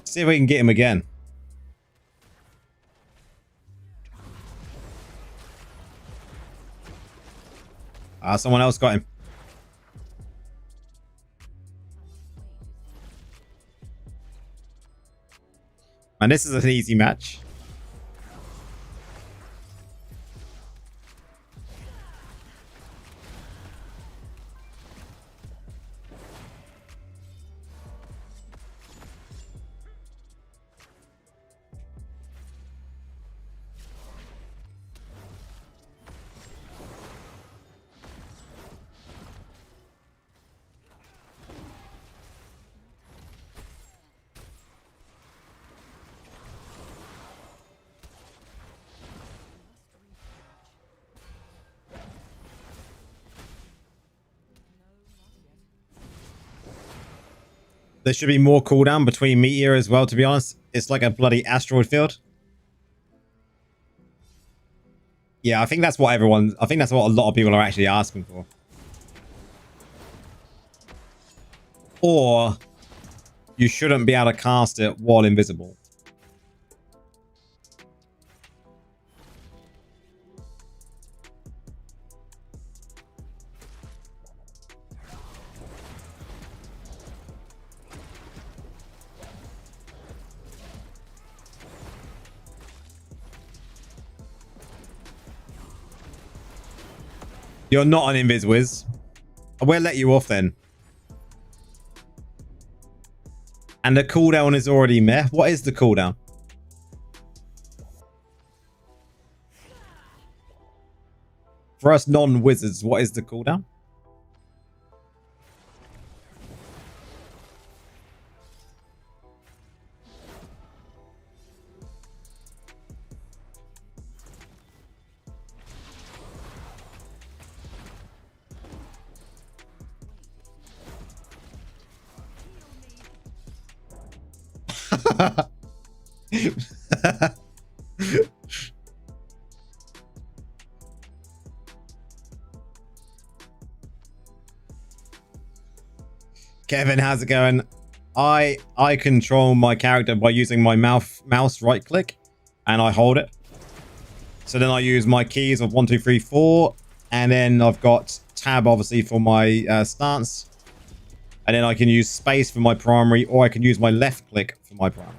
See if we can get him again. Someone else got him. And this is an easy match. There should be more cooldown between Meteor as well, to be honest. It's like a bloody asteroid field. Yeah, I think that's what a lot of people are actually asking for. Or you shouldn't be able to cast it while invisible. You're not an Invis-Wiz. I will let you off then. And the cooldown is already meh. What is the cooldown? For us non-wizards, what is the cooldown? Kevin, how's it going? I control my character by using my mouse right click and I hold it. So then I use my keys of 1, 2, 3, 4, and then I've got tab obviously for my stance. And then I can use space for my primary, or I can use my left click for my primary.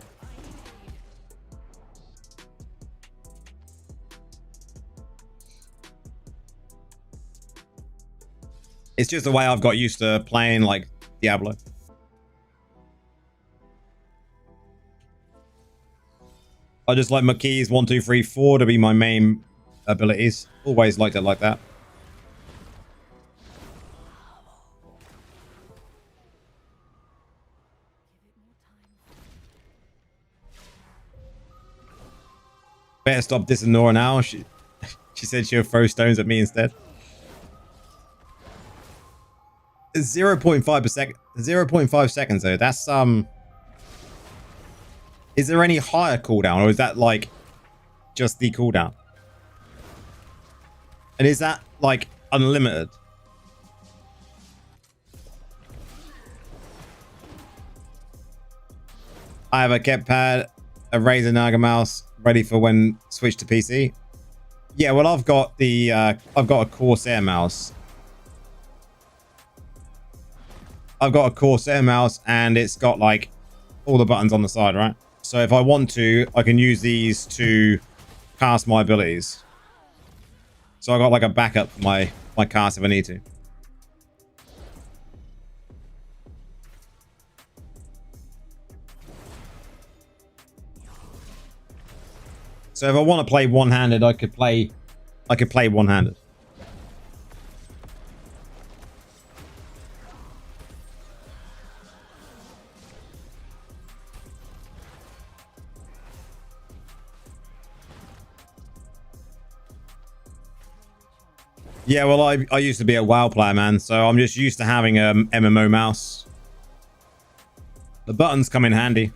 It's just the way I've got used to playing like Diablo. I just like my keys 1, 2, 3, 4 to be my main abilities. Always liked it like that. Better stop dissing Nora now. She said she'll throw stones at me instead. 0.5 per second. 0.5 seconds though. That's Is there any higher cooldown, or is that like just the cooldown? And is that like unlimited? I have a Kep pad, a Razer Naga mouse, ready for when switch to PC. Yeah, well, I've got a Corsair mouse. I've got a Corsair mouse, and it's got like all the buttons on the side, right? So if I want to, I can use these to cast my abilities. So I got like a backup for my cast if I need to. So if I want to play one-handed, I could play I could play one-handed. Yeah, well, I used to be a WoW player, man, so I'm just used to having a MMO mouse. The buttons come in handy.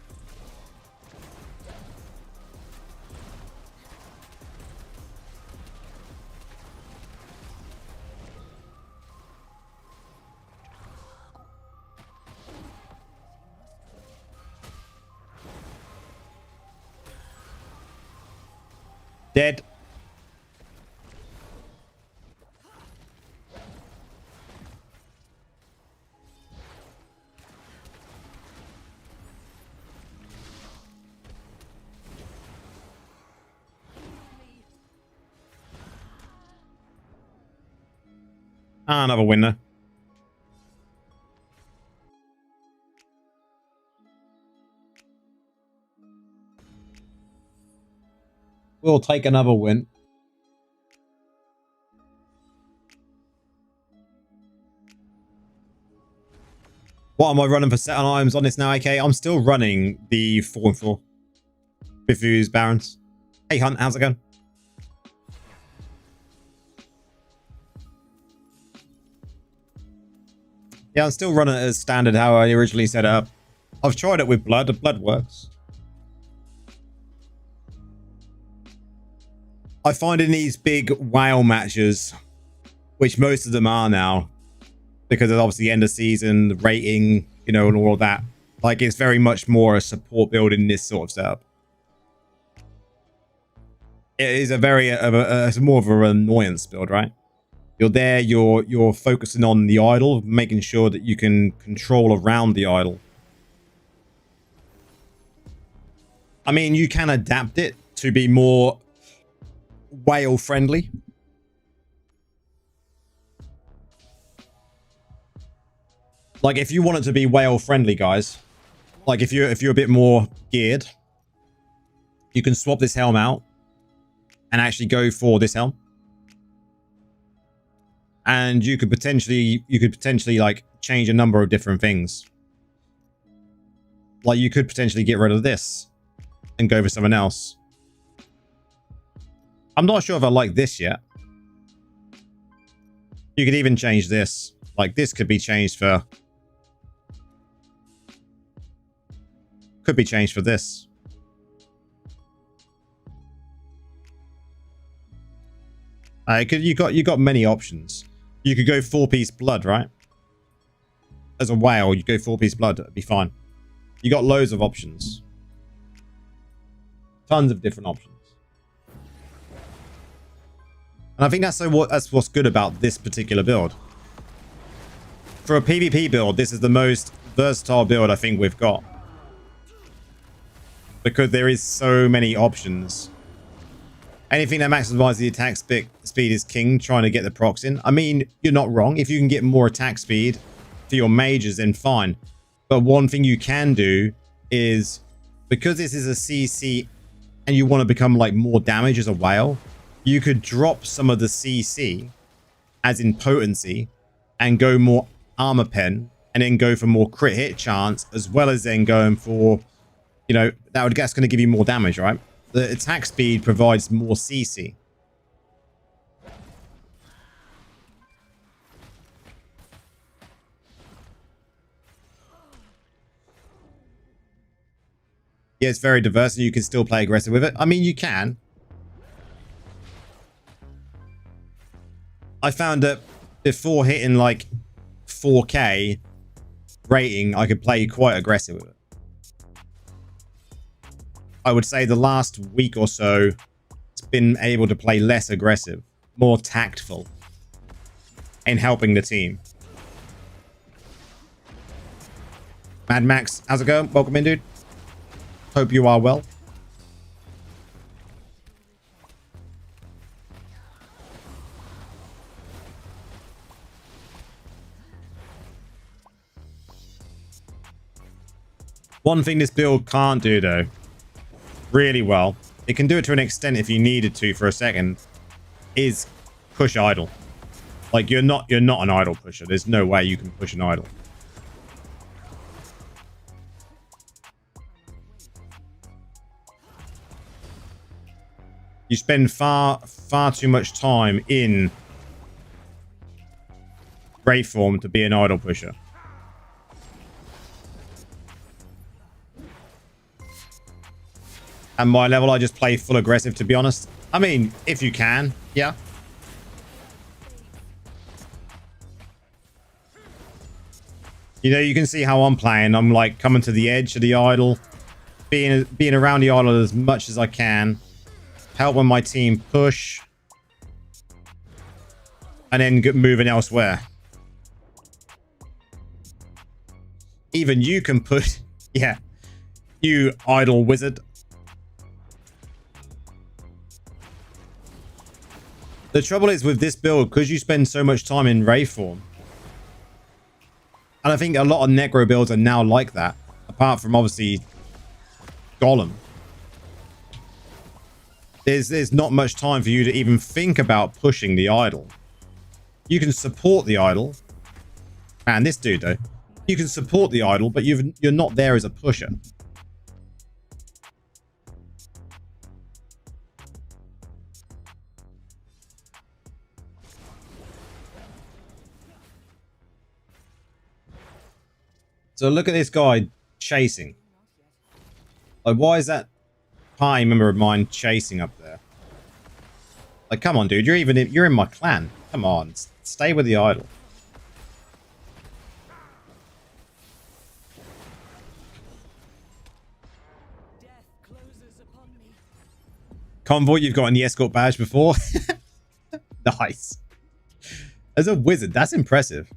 Dead. Ah, another winner. We'll take another win. What am I running for set on items on this now, AK? I'm still running the 4-4. Bifu's Barons. Hey Hunt, how's it going? Yeah, I'm still running it as standard how I originally set it up. I've tried it with blood. The blood works. I find in these big WoW matches, which most of them are now, because of obviously end of season, the rating, you know, and all of that. Like, it's very much more a support build in this sort of setup. It is a very, it's more of an annoyance build, right? You're there, you're focusing on the idol, making sure that you can control around the idol. I mean, you can adapt it to be more whale friendly. Like, if you want it to be whale friendly, guys, like if you're a bit more geared, you can swap this helm out and actually go for this helm. And you could potentially like change a number of different things. Like, you could potentially get rid of this and go for someone else. I'm not sure if I like this yet. You could even change this. Like, this could be changed for... Could be changed for this. You got many options. You could go 4-piece blood, right? As a whale, you go 4-piece blood. That'd be fine. You got loads of options. Tons of different options. And I think that's what's good about this particular build. For a PvP build, this is the most versatile build I think we've got. Because there is so many options. Anything that maximizes the attack speed is king, trying to get the procs in. I mean, you're not wrong. If you can get more attack speed for your mages, then fine. But one thing you can do is, because this is a CC and you want to become like more damage as a whale, you could drop some of the CC, as in potency, and go more armor pen, and then go for more crit hit chance, as well as then going for, you know, that's going to give you more damage, right? The attack speed provides more CC. Yeah, it's very diverse and you can still play aggressive with it. I mean, you can. I found that before hitting like 4K rating, I could play quite aggressive with it. I would say the last week or so, it's been able to play less aggressive, more tactful in helping the team. Mad Max, how's it going? Welcome in, dude. Hope you are well. One thing this build can't do, though, really well. It can do it to an extent if you needed to for a second. is push idle. Like you're not an idle pusher. There's no way you can push an idle. You spend far too much time in Wraith form to be an idle pusher. At my level, I just play full aggressive, to be honest. I mean, if you can, yeah. You know, you can see how I'm playing. I'm like coming to the edge of the idol, being around the idol as much as I can, helping my team push, and then moving elsewhere. Even you can push. Yeah, you idle wizard. The trouble is with this build, because you spend so much time in Wraith form, and I think a lot of Necro builds are now like that, apart from obviously Golem. There's not much time for you to even think about pushing the idol. You can support the idol. Man, this dude though. You can support the idol, but you're not there as a pusher. So look at this guy chasing. Like, why is that party member of mine chasing up there? Like, come on, dude. You're in my clan. Come on, stay with the idol. Convoy, you've gotten the escort badge before. Nice. As a wizard, that's impressive.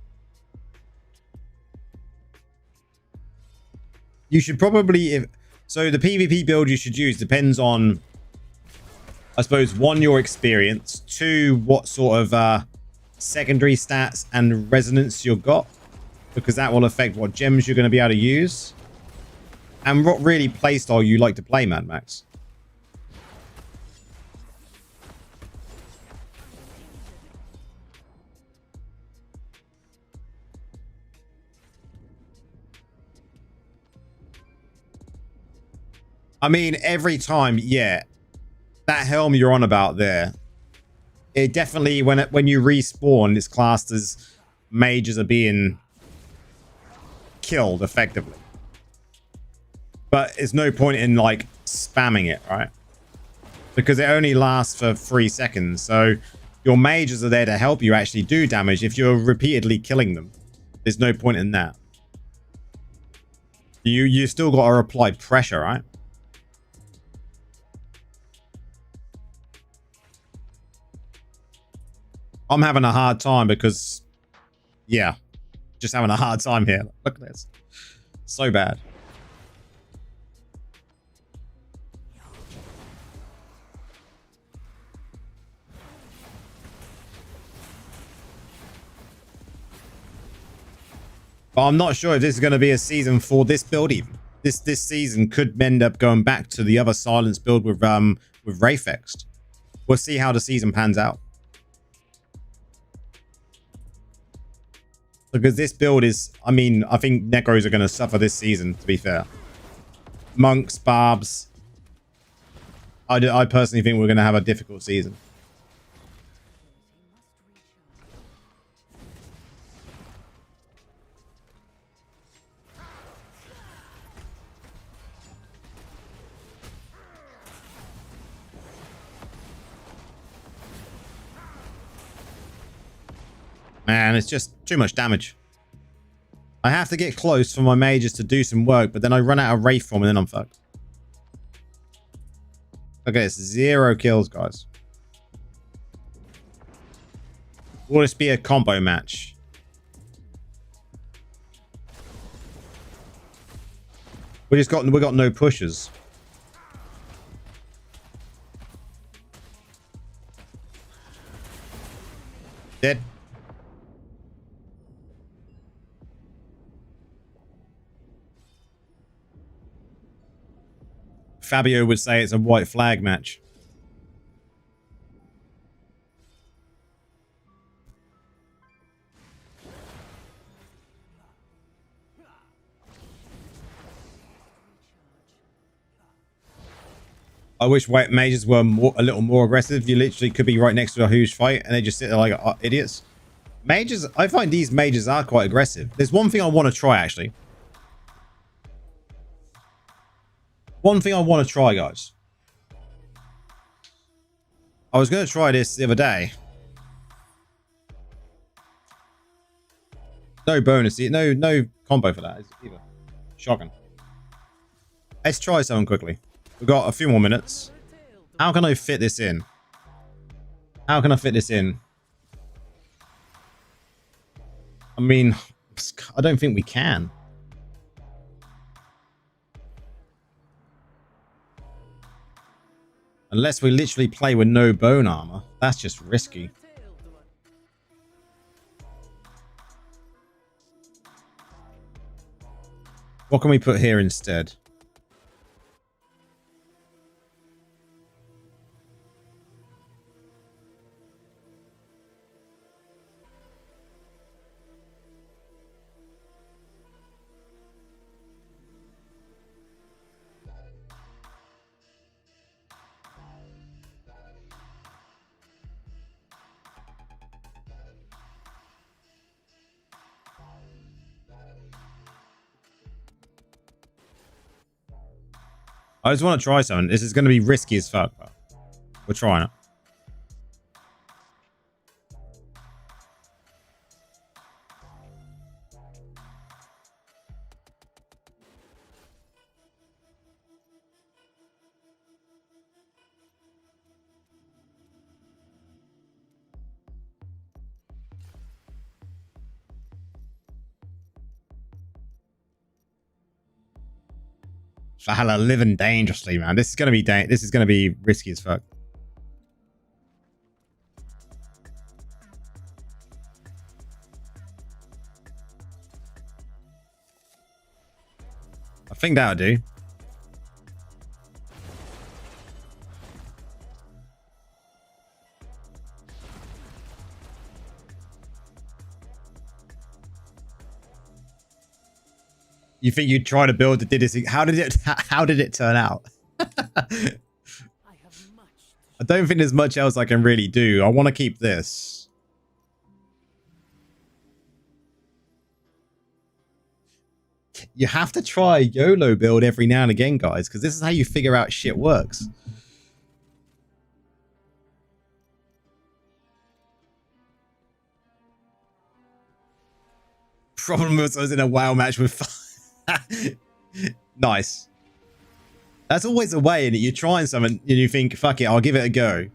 You should probably, so the PvP build you should use depends on, I suppose, 1, your experience, 2, what sort of secondary stats and resonance you've got, because that will affect what gems you're going to be able to use, and what really playstyle you like to play, Mad Max. I mean, every time, yeah, that helm you're on about there, it definitely, when you respawn, it's classed as mages are being killed effectively. But there's no point in like spamming it, right? Because it only lasts for 3 seconds. So your mages are there to help you actually do damage if you're repeatedly killing them. There's no point in that. You still got to apply pressure, right? I'm having a hard time because, yeah, just having a hard time here. Look at this. So bad. But I'm not sure if this is going to be a season for this build even. This season could end up going back to the other silence build with Wraithexed. We'll see how the season pans out. Because this build is, I mean, I think Necros are going to suffer this season, to be fair. Monks, Barbs. I personally think we're going to have a difficult season. Man, it's just too much damage. I have to get close for my mages to do some work, but then I run out of Wraith form and then I'm fucked. Okay, it's 0 kills, guys. Will this be a combo match? We got no pushers. Dead. Fabio would say it's a white flag match. I wish white mages were a little more aggressive. You literally could be right next to a huge fight and they just sit there like idiots. Mages, I find these mages are quite aggressive. There's one thing I want to try, actually. One thing I want to try, guys. I was going to try this the other day. No bonus, no combo for that either. Shocking. Let's try something quickly. We've got a few more minutes. How can I fit this in? How can I fit this in? I mean, I don't think we can. Unless we literally play with no bone armor. That's just risky. What can we put here instead? I just want to try something. This is going to be risky as fuck, but we're trying it. Valhalla living dangerously, man. This is gonna be risky as fuck. I think that'll do. You think you'd try to build it? How did it turn out? I don't think there's much else I can really do. I want to keep this. You have to try YOLO build every now and again, guys, because this is how you figure out shit works. Problem was I was in a WoW match with nice. That's always the way, and you're trying something and you think, fuck it, I'll give it a go.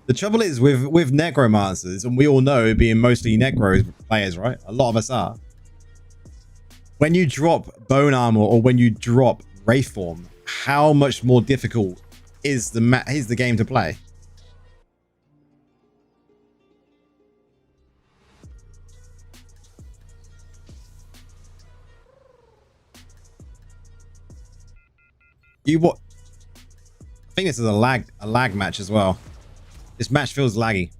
The trouble is with Necromancers, and we all know being mostly Necro players, right? A lot of us are. When you drop bone armor or when you drop wraith form, how much more difficult is the game to play? What? I think this is a lag match as well. This match feels laggy.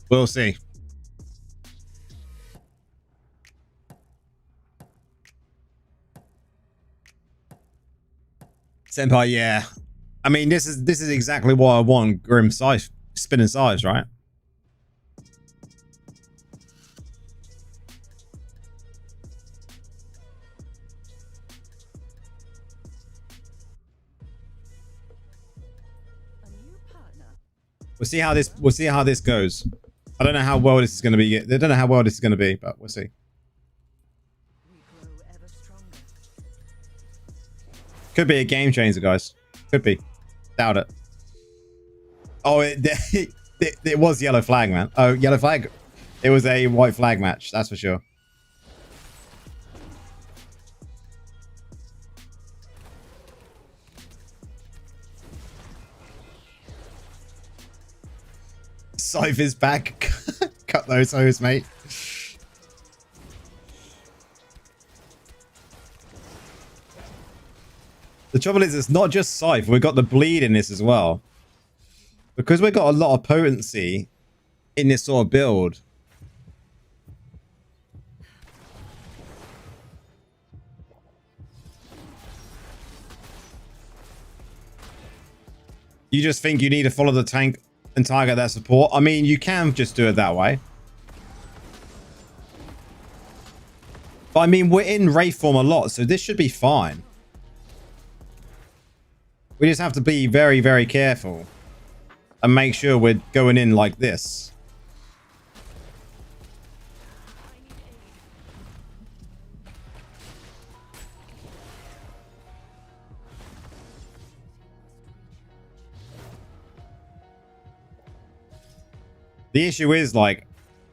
We'll see. Senpai, yeah. I mean, this is exactly what I want. Grim Scythe, spinning scythes, right? We'll see how this goes. I don't know how well this is going to be. I don't know how well this is going to be, but we'll see. Could be a game changer, guys. Could be. Doubt it. Oh, it was yellow flag, man. Oh, yellow flag. It was a white flag match. That's for sure. Scythe is back. Cut those hose, mate. The trouble is, it's not just Scythe. We've got the bleed in this as well. Because we've got a lot of potency in this sort of build, You just think you need to follow the tank and target that support. I mean, you can just do it that way. But I mean, we're in Wraith form a lot, so this should be fine. We just have to be very, very careful and make sure we're going in like this. The issue is, like,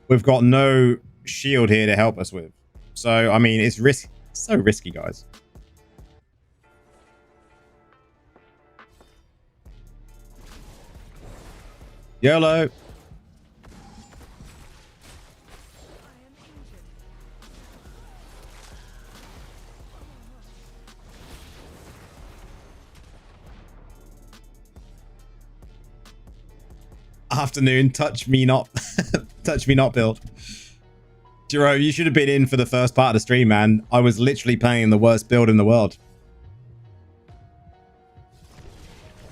we've got no shield here to help us with. So, I mean, it's so risky, guys. YOLO. Afternoon, touch me not. Touch me not build. Jerome, you should have been in for the first part of the stream, man. I was literally playing the worst build in the world.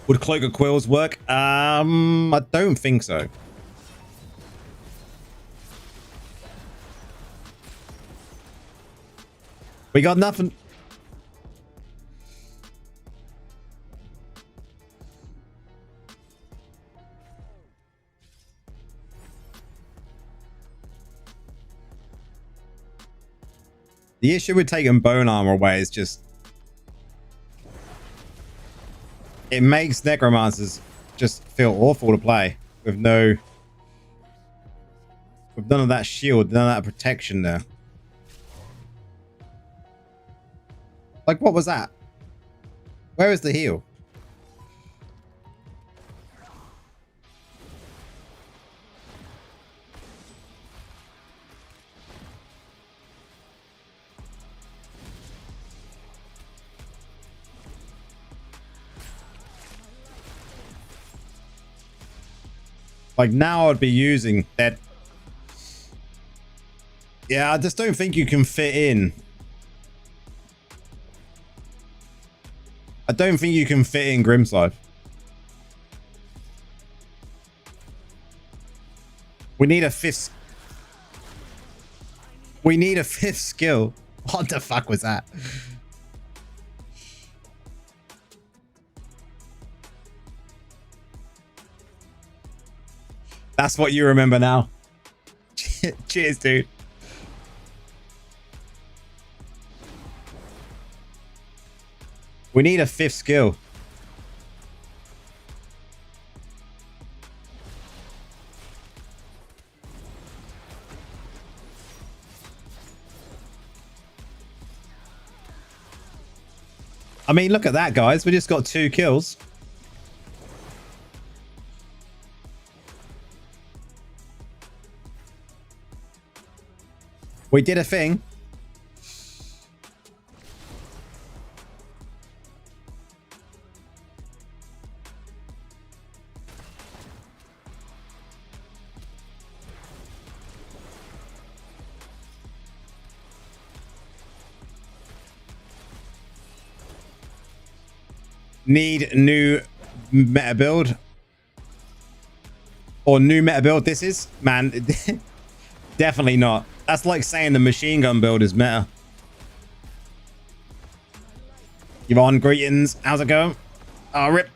Would Cloak of Quills work? I don't think so. We got nothing. The issue with taking bone armor away is just... it makes Necromancers just feel awful to play with no... with none of that shield, none of that protection there. Like, what was that? Where is the heal? Like, now I'd be using that. Yeah, I just don't think you can fit in. I don't think you can fit in Grimslive. We need a fifth. We need a fifth skill. What the fuck was that? That's what you remember now. Cheers, dude. We need a fifth skill. I mean, look at that, guys. We just got 2 kills. We did a thing. Need new meta build. Or new meta build this is? Man, definitely not. That's like saying the machine gun build is meta. Yvonne, greetings. How's it going? Oh, rip.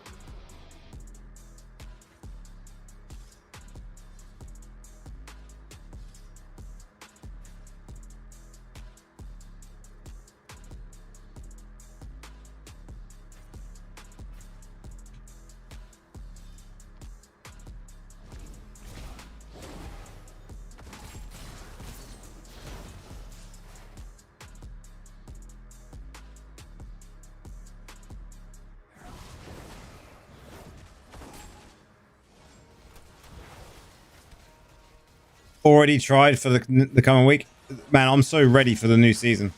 Already tried for the coming week. Man, I'm so ready for the new season.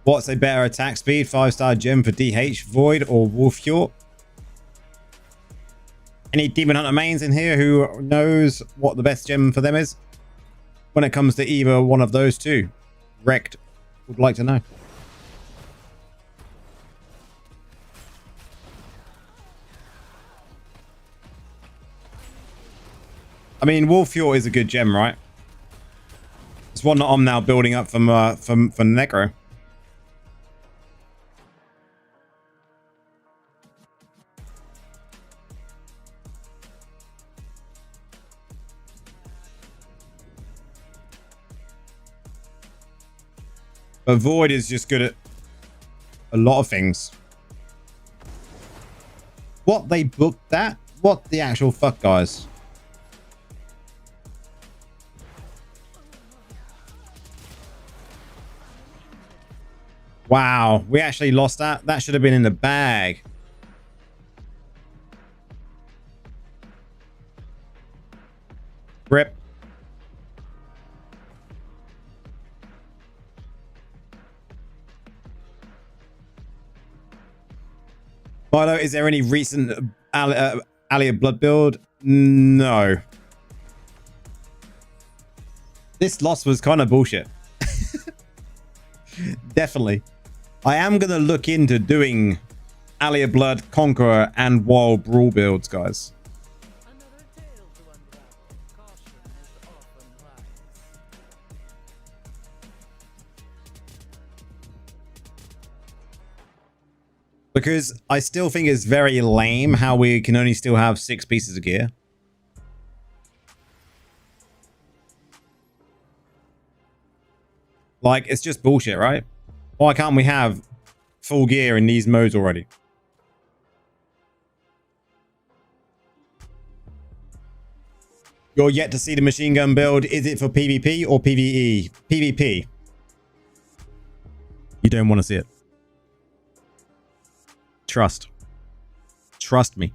What's a better attack speed? 5-star gem for DH, Void, or Wolfjord? Any Demon Hunter mains in here who knows what the best gem for them is when it comes to either one of those two? Wrecked would like to know. I mean, Wolfjord is a good gem, right? It's one that I'm now building up for Necro. But Void is just good at a lot of things. What? They booked that? What the actual fuck, guys? Wow, we actually lost that. That should have been in the bag. Rip. Milo, is there any recent Alia Blood build? No. This loss was kind of bullshit. Definitely. I am going to look into doing Alia Blood, Conqueror, and Wild Brawl builds, guys. Because I still think it's very lame how we can only still have 6 pieces of gear. Like, it's just bullshit, right? Why can't we have full gear in these modes already? You're yet to see the machine gun build. Is it for PvP or PvE? PvP. You don't want to see it. Trust. Trust me.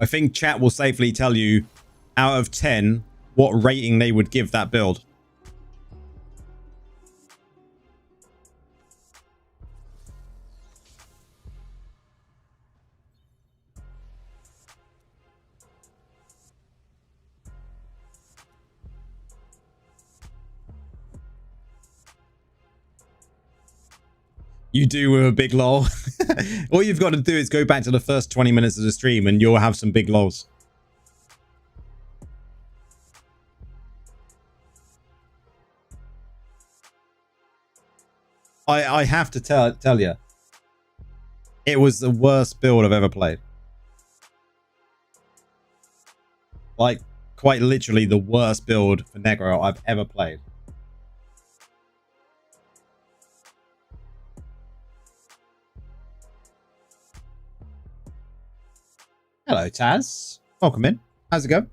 I think chat will safely tell you out of 10 what rating they would give that build. You do with a big lol. All you've got to do is go back to the first 20 minutes of the stream and you'll have some big lols. I have to tell you, it was the worst build I've ever played. Like, quite literally the worst build for Negro I've ever played. Hello, Taz. Welcome in. How's it going?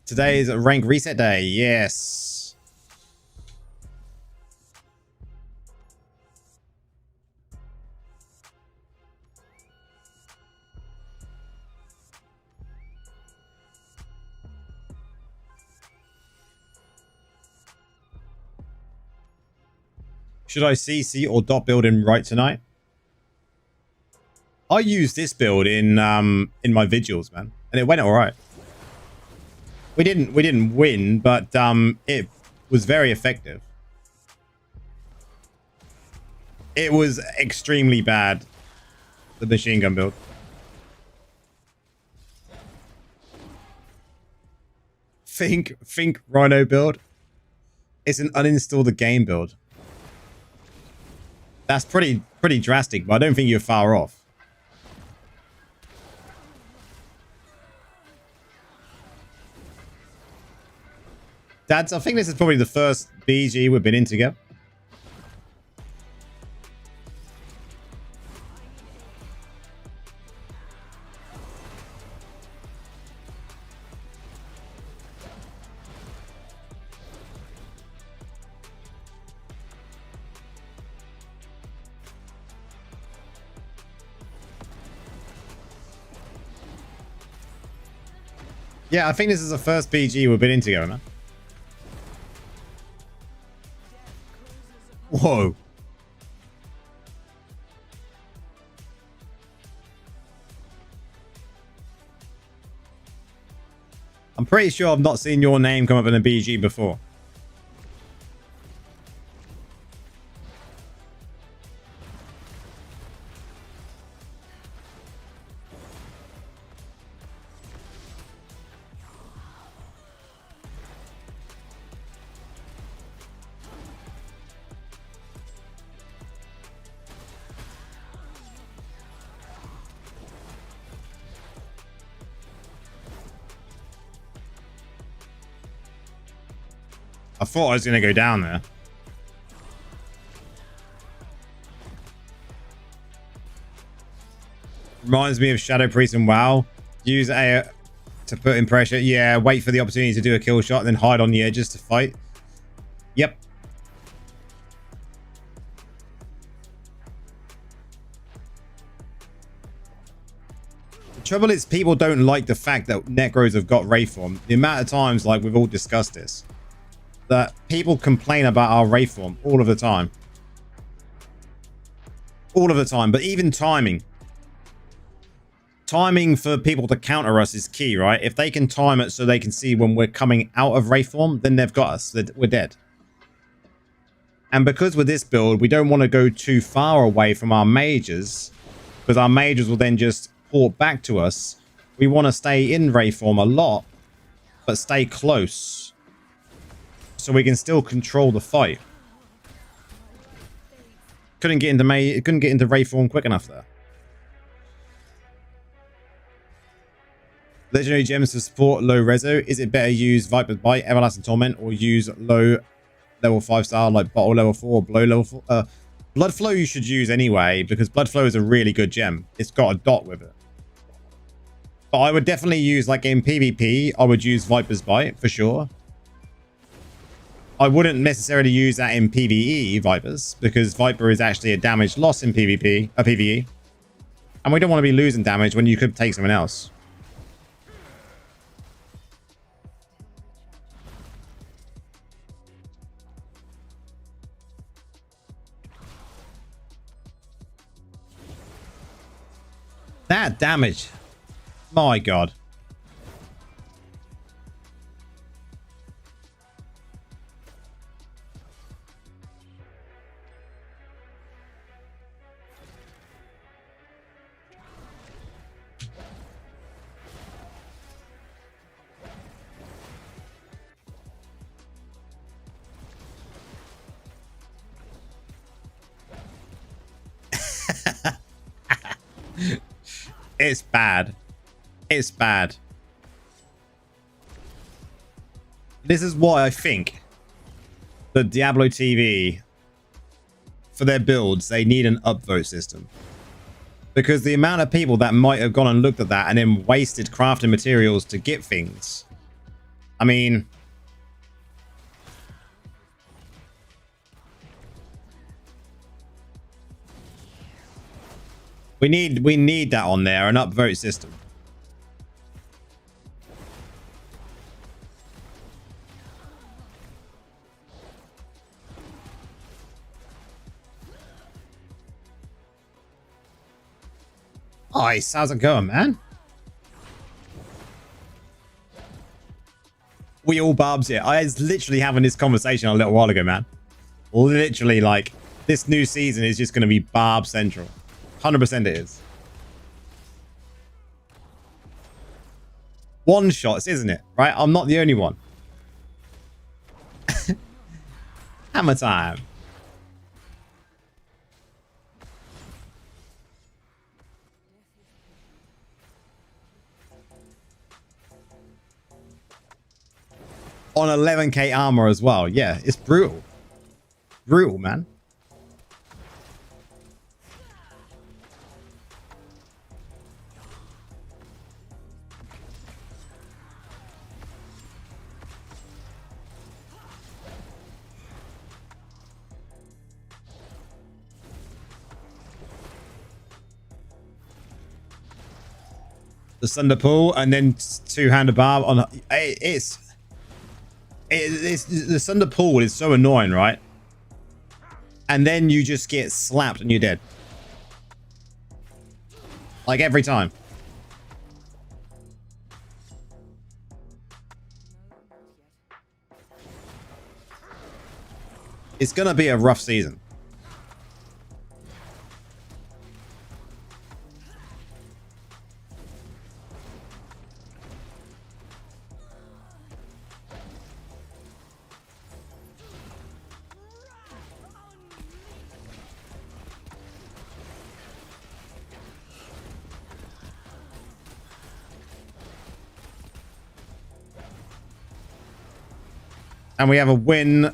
Today is a rank reset day. Yes. Should I CC or dot build in right tonight? I used this build in my vigils, man, and it went all right. We didn't win, but it was very effective. It was extremely bad, the machine gun build. Think Rhino build. It's an uninstall the game build. That's pretty drastic, but I don't think you're far off. Dads, I think this is probably the first BG we've been in together. Yeah, I think this is the first BG we've been in together, man. Whoa. I'm pretty sure I've not seen your name come up in a BG before. I thought I was going to go down there. Reminds me of Shadow Priest and WoW. Use A to put in pressure. Yeah, wait for the opportunity to do a kill shot and then hide on the edges to fight. Yep. The trouble is people don't like the fact that Necros have got Wraithform. The amount of times, like we've all discussed this, that people complain about our Wraithform all of the time. All of the time. But even timing. Timing for people to counter us is key, right? If they can time it so they can see when we're coming out of Wraithform, then they've got us. We're dead. And because with this build, we don't want to go too far away from our mages, because our mages will then just port back to us. We want to stay in Wraithform a lot, but stay close, so we can still control the fight. Couldn't get into Wraithform quick enough there. Legendary gems to support low reso. Is it better use Viper's Bite, Everlasting Torment, or use low level 5 style like Bottle level 4 or Blow level 4? Blood Flow you should use anyway, because Blood Flow is a really good gem. It's got a dot with it. But I would definitely use, like in PvP, I would use Viper's Bite for sure. I wouldn't necessarily use that in PvE, Vipers, because Viper is actually a damage loss in PvE. And we don't want to be losing damage when you could take someone else. That damage. My God. It's bad. It's bad. This is why I think that Diablo TV, for their builds, they need an upvote system. Because the amount of people that might have gone and looked at that and then wasted crafting materials to get things. I mean... We need that on there, an upvote system. Nice, how's it going, man? We all barbs it. I was literally having this conversation a little while ago, man. Literally, like, this new season is just going to be barb central. 100% it is. One shots, isn't it? Right? I'm not the only one. Hammer time. On 11k armor as well. Yeah, it's brutal. Brutal, man. the Thunder Pool, and then two-handed barb on. It's the Thunder Pool is so annoying, right? And then you just get slapped and you're dead. Like every time. It's gonna be a rough season. And we have a win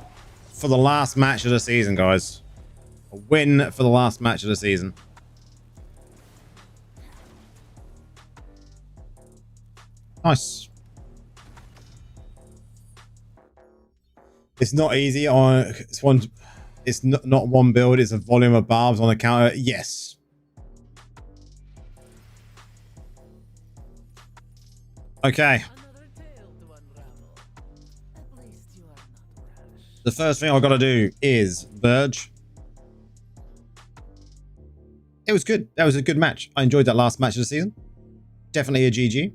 for the last match of the season, guys. A win for the last match of the season. Nice. It's not easy on it's one. It's not one build. It's a volume of barbs on the counter. Yes. Okay. The first thing I've got to do is Verge. It was good. That was a good match. I enjoyed that last match of the season. Definitely a GG.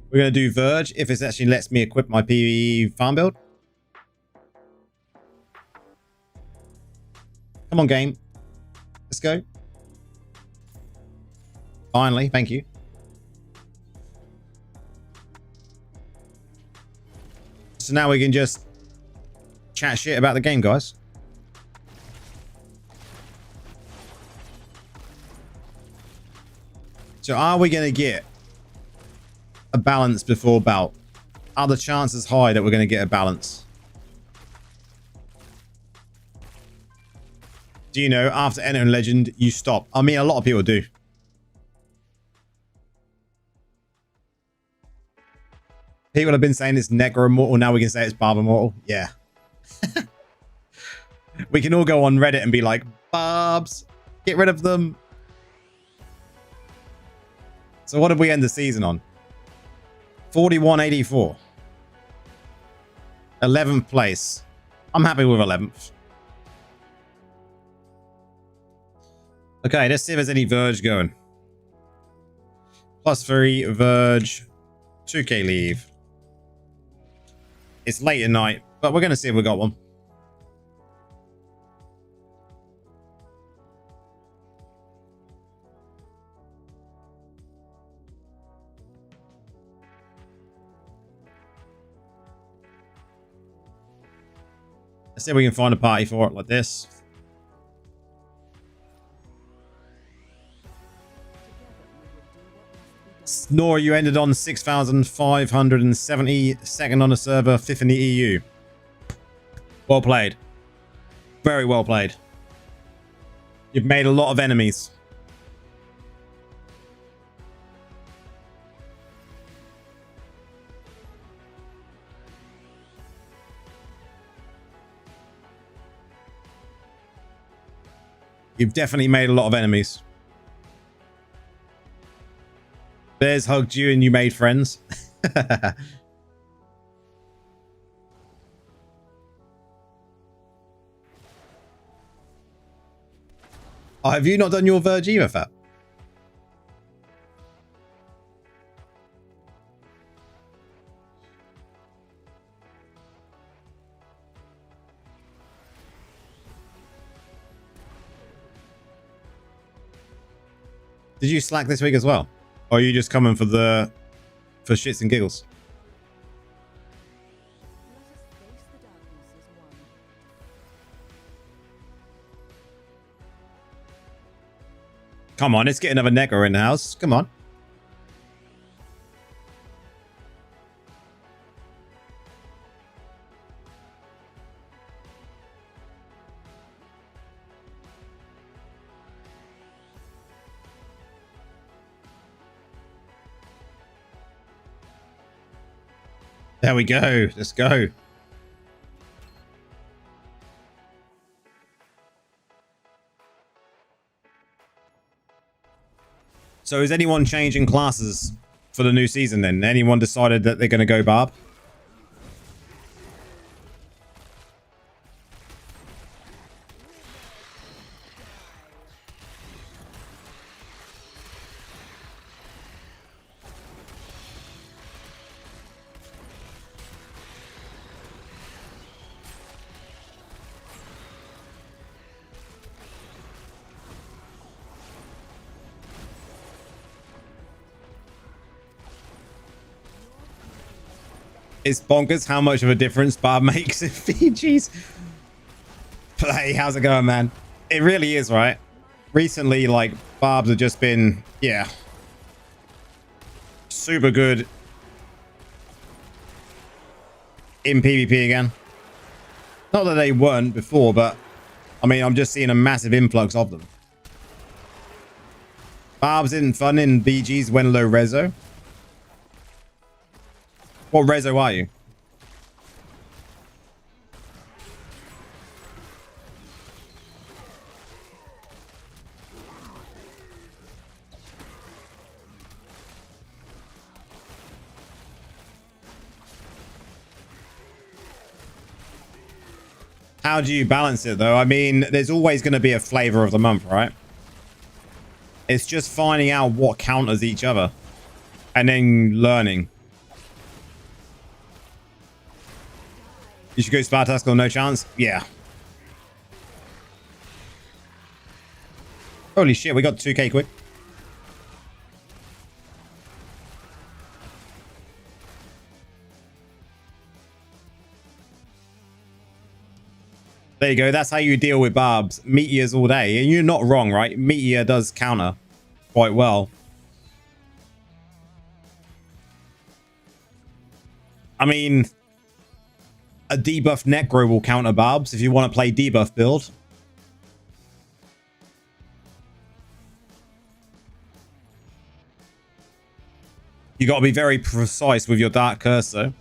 We're going to do Verge if it actually lets me equip my PvE farm build. Come on, game. Let's go. Finally, thank you. So now we can just chat shit about the game, guys. So are we going to get a balance before bout? Are the chances high that we're going to get a balance? Do you know, after entering Legend, you stop? I mean, a lot of people do. People have been saying it's Necromancer. Now we can say it's Barb Immortal. Yeah. We can all go on Reddit and be like, Barbs, get rid of them. So what did we end the season on? 41.84. 11th place. I'm happy with 11th. Okay, let's see if there's any Verge going. +3 Verge. 2k leave. It's late at night, but we're going to see if we got one. Let's see if we can find a party for it like this. Snore, you ended on 6,570, second on the server, 5th in the EU. Well played. Very well played. You've made a lot of enemies. You've definitely made a lot of enemies. Bears hugged you and you made friends. Oh, have you not done your Verge either, Fat? Did you slack this week as well? Or are you just coming for shits and giggles? Come on, let's get another Necro in the house. Come on. There we go. Let's go. So is anyone changing classes for the new season then? Anyone decided that they're going to go Barb? It's bonkers how much of a difference Barb makes in Fiji's play. How's it going, man? It really is, right? Recently, like, Barbs have just been, yeah, super good in PvP again. Not that they weren't before, but I mean, I'm just seeing a massive influx of them. Barbs isn't fun in BGs when low reso. What reso are you? How do you balance it though? I mean, there's always going to be a flavor of the month, right? It's just finding out what counters each other and then learning. You should go Spartask or no chance? Yeah. Holy shit, we got 2k quick. There you go. That's how you deal with Barbs. Meteors all day. And you're not wrong, right? Meteor does counter quite well. I mean, a debuff Necro will counter Barbs if you want to play debuff build. You got to be very precise with your Dark Curse, though.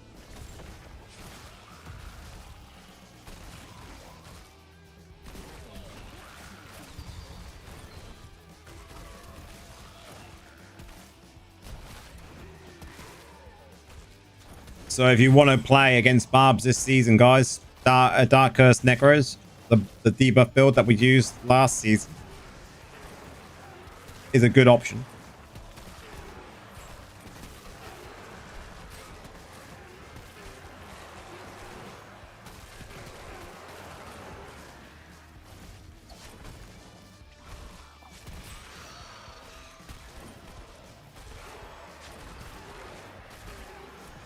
So if you want to play against Barbs this season, guys, Dark Curse Necros, the debuff build that we used last season, is a good option.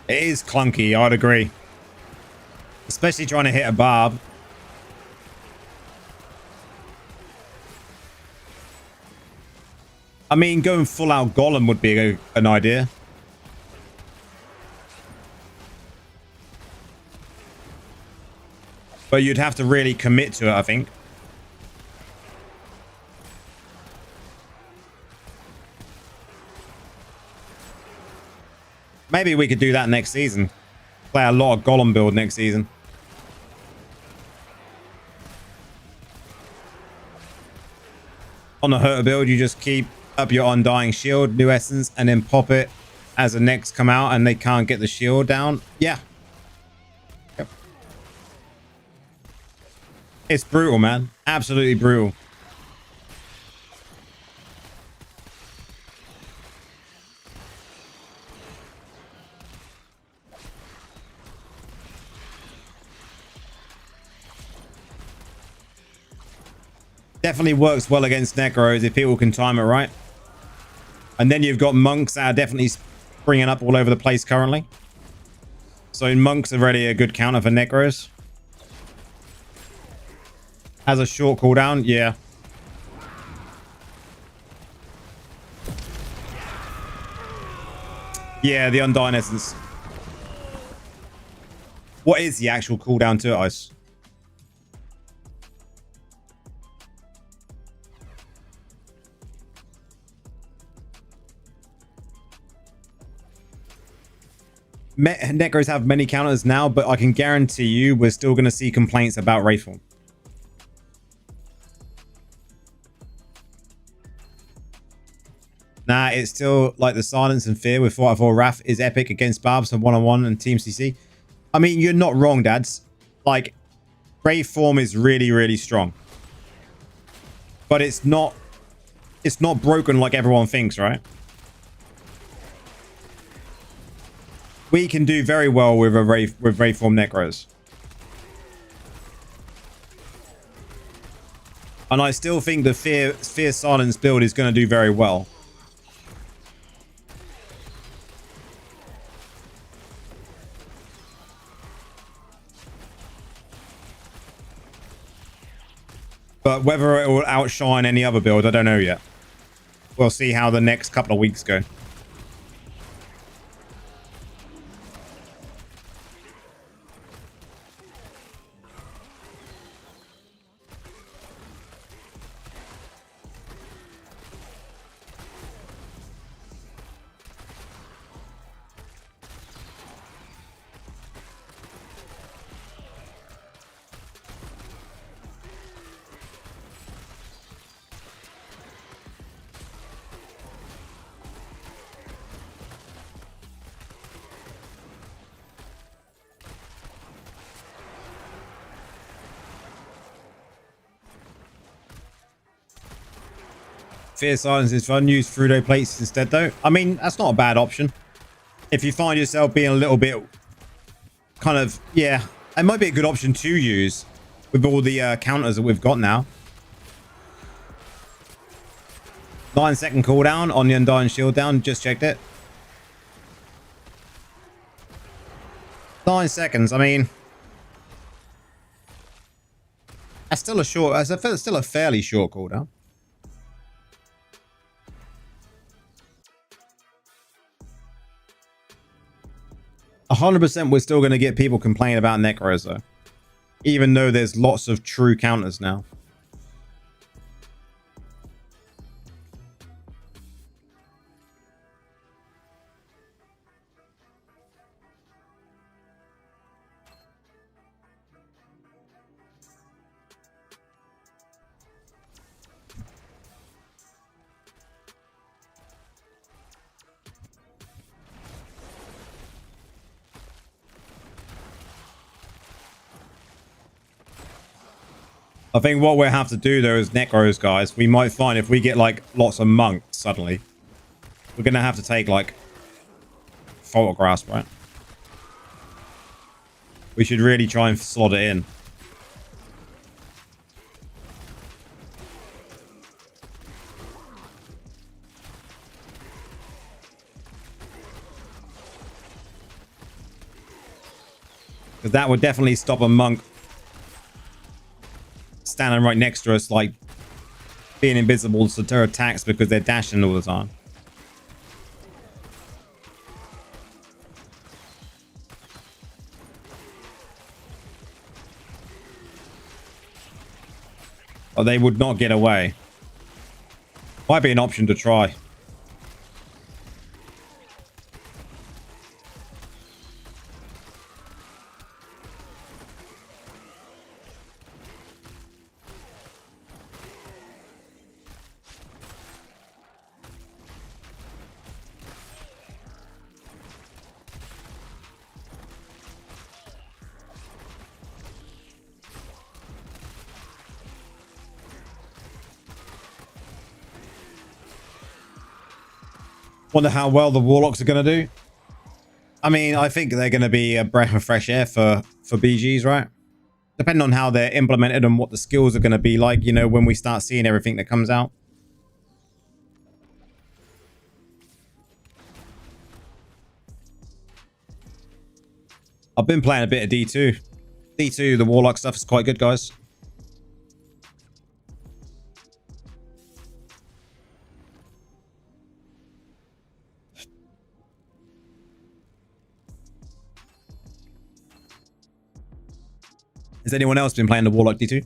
It is clunky, I'd agree. Especially trying to hit a Barb. I mean, going full out Golem would be an idea. But you'd have to really commit to it, I think. Maybe we could do that next season. Play a lot of Golem build next season. On the Hurter build, you just keep up your Undying Shield, New Essence, and then pop it as the next come out and they can't get the shield down. Yeah. Yep. It's brutal, man. Absolutely brutal. Definitely works well against Necros if people can time it right. And then you've got Monks that are definitely springing up all over the place currently. So Monks are really a good counter for Necros. Has a short cooldown, yeah. Yeah, the Undying Essence. What is the actual cooldown to it, Ice? Necros have many counters now, but I can guarantee you we're still going to see complaints about Wraithful. Nah, it's still like the silence and fear with 4/4 Wrath is epic against Barbs and 1-on-1 and Team CC. I mean, you're not wrong, dads. Like, Brave form is really, really strong. But it's not broken like everyone thinks, right? We can do very well with Brave form Necros. And I still think the fear silence build is going to do very well. But whether it will outshine any other build, I don't know yet. We'll see how the next couple of weeks go. Fear silence is fun. Use Frudo plates instead, though. I mean, that's not a bad option. If you find yourself being a little bit kind of, yeah, it might be a good option to use with all the counters that we've got now. 9-second cooldown on the Undying Shield down. Just checked it. 9 seconds. I mean, that's still a short. That's still a fairly short cooldown. A 100% we're still going to get people complaining about Necros, though. Even though there's lots of true counters now. I think what we'll have to do, though, is Necros, guys. We might find if we get, like, lots of monks suddenly, we're going to have to take, like, photographs, right? We should really try and slot it in. Because that would definitely stop a monk standing right next to us, like being invisible to deter attacks because they're dashing all the time. Or they would not get away. Might be an option to try. Wonder how well the Warlocks are going to do. I mean, I think they're going to be a breath of fresh air for BGs, right? Depending on how they're implemented and what the skills are going to be like, you know, when we start seeing everything that comes out. I've been playing a bit of D2. D2, the Warlock stuff is quite good, guys. Has anyone else been playing the Warlock D2?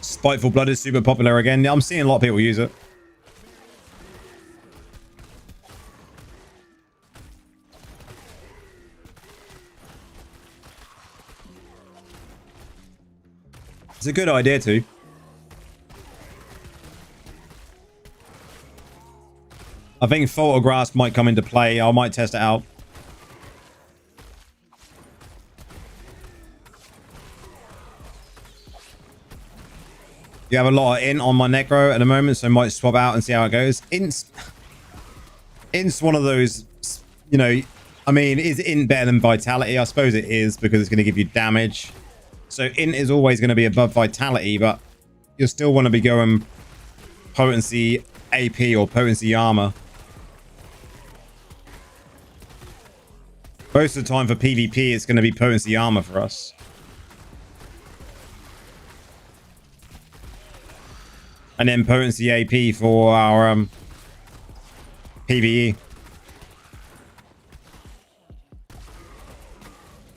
Spiteful Blood is super popular again. Yeah, I'm seeing a lot of people use it. It's a good idea too. I think photographs might come into play. I might test it out. You have a lot of int on my Necro at the moment, so I might swap out and see how it goes. Int's one of those, you know, I mean, is int better than vitality? I suppose it is, because it's going to give you damage. So int is always going to be above vitality, but you'll still want to be going potency AP or potency armor. Most of the time for PvP, it's going to be potency armor for us. And then potency AP for our PvE.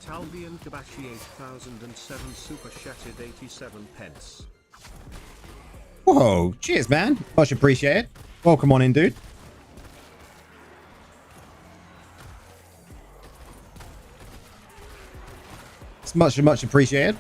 Talbian Kabashi 8007 super chatted 87 pence. Whoa, cheers, man. Much appreciated. Welcome on in, dude. It's much appreciated.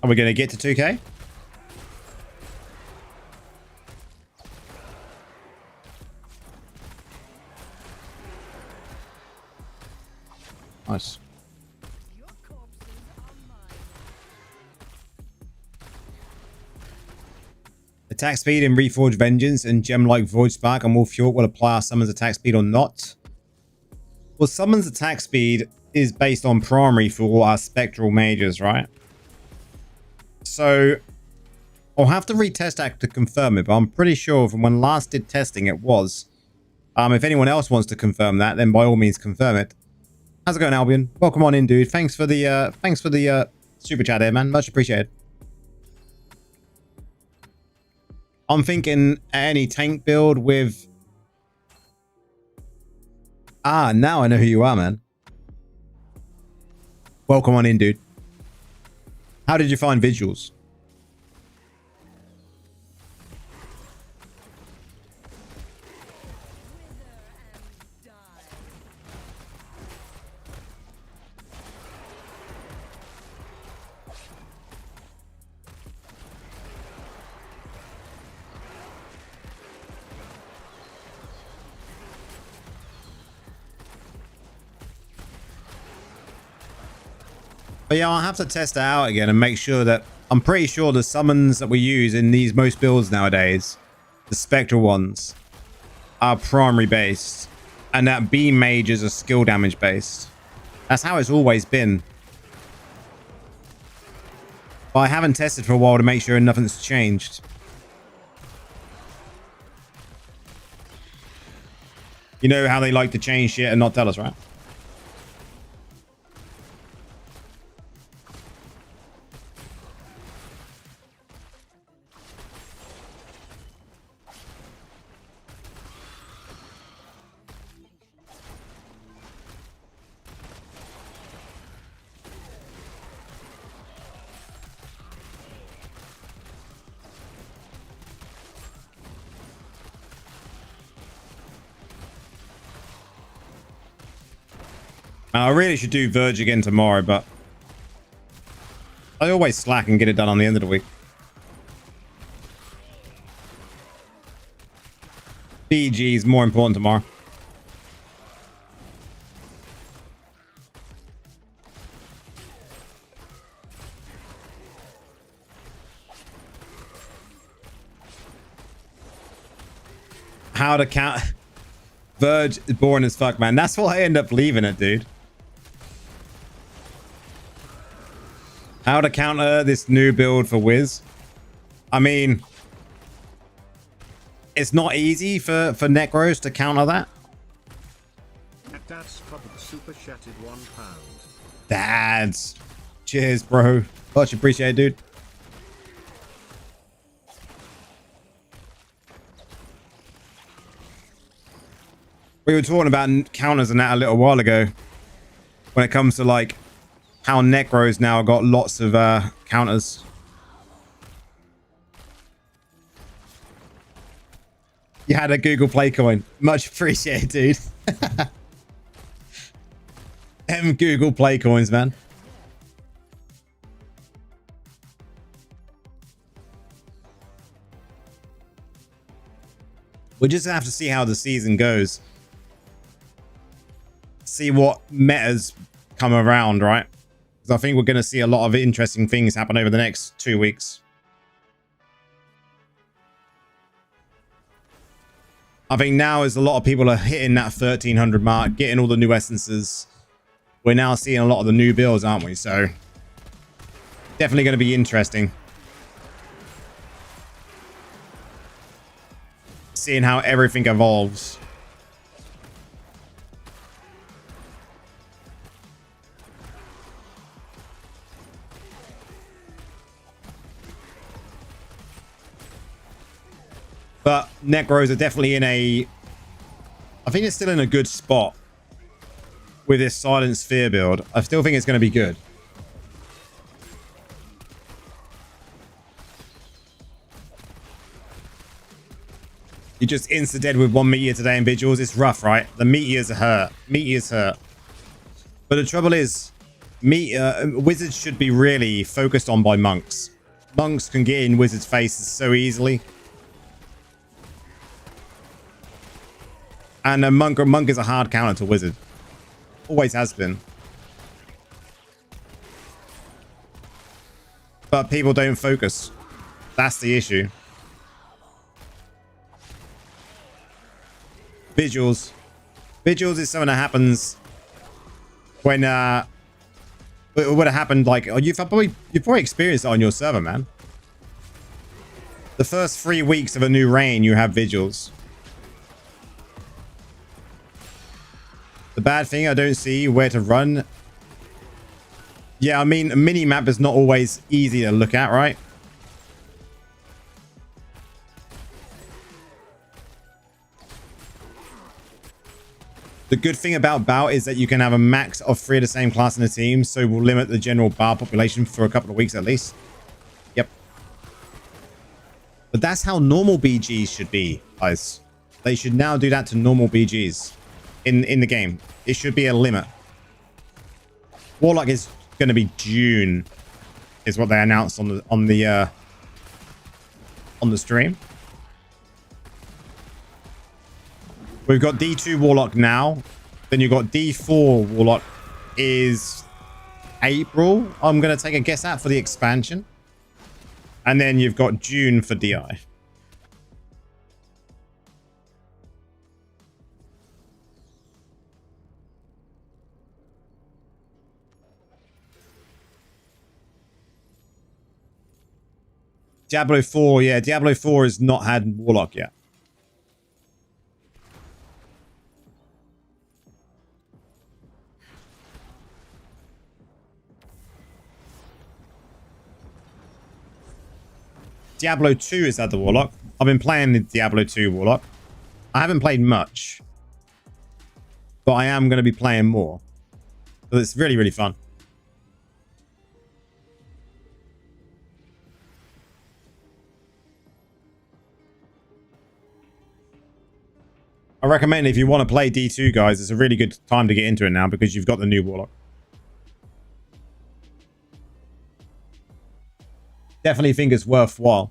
Are we going to get to 2K? Nice. Attack speed in Reforged Vengeance and gem like Void Spark and Wolf York will apply our summons attack speed or not. Well, summons attack speed is based on primary for all our spectral mages, right? So I'll have to retest that to confirm it, but I'm pretty sure from when last did testing it was. If anyone else wants to confirm that, then by all means confirm it. How's it going, Albion? Welcome on in, dude. Thanks for the super chat here, man. Much appreciated. I'm thinking any tank build with... Ah, now I know who you are, man. Welcome on in, dude. How did you find visuals? But yeah, I'll have to test it out again and make sure that... I'm pretty sure the summons that we use in these most builds nowadays, the spectral ones, are primary based. And that beam mages are skill damage based. That's how it's always been. But I haven't tested for a while to make sure nothing's changed. You know how they like to change shit and not tell us, right? I really should do Verge again tomorrow, but I always slack and get it done on the end of the week. BG is more important tomorrow. How to count... Verge is boring as fuck, man. That's why I end up leaving it, dude. How to counter this new build for Wiz? I mean, it's not easy for Necros to counter that. Dad's covered super chatted £1. Dads. Cheers, bro. Much appreciated, dude. We were talking about counters and that a little while ago. When it comes to like how Necro's now got lots of counters. You had a Google Play coin. Much appreciated, dude. Them Google Play coins, man. We just have to see how the season goes. See what metas come around, right? Because I think we're going to see a lot of interesting things happen over the next 2 weeks. I think now as a lot of people are hitting that 1300 mark, getting all the new essences, we're now seeing a lot of the new builds, aren't we? So definitely going to be interesting. Seeing how everything evolves. But Necros are definitely in a... I think it's still in a good spot with this Silent Sphere build. I still think it's going to be good. You just insta-dead with 1 meteor today in Vigils. It's rough, right? The meteors hurt. Meteors hurt. But the trouble is, wizards should be really focused on by monks. Monks can get in wizards' faces so easily. And a monk is a hard counter to wizard. Always has been. But people don't focus. That's the issue. Vigils. Vigils is something that happens when it would have happened like you've probably experienced it on your server, man. The first 3 weeks of a new reign, you have vigils. The bad thing, I don't see where to run. Yeah, I mean, a mini map is not always easy to look at, right? The good thing about Bout is that you can have a max of 3 of the same class in the team, so we'll limit the general bar population for a couple of weeks at least. Yep. But that's how normal BGs should be, guys. They should now do that to normal BGs in the game. It should be a limit. Warlock is going to be June, is what they announced on the stream. We've got D2 Warlock now. Then you've got D4 Warlock is April. I'm going to take a guess at for the expansion. And then you've got June for DI. Diablo 4, yeah. Diablo 4 has not had Warlock yet. Diablo 2 is at the Warlock. I've been playing the Diablo 2 Warlock. I haven't played much, but I am going to be playing more. So it's really, really fun. I recommend if you want to play D2, guys, it's a really good time to get into it now because you've got the new Warlock. Definitely think it's worthwhile.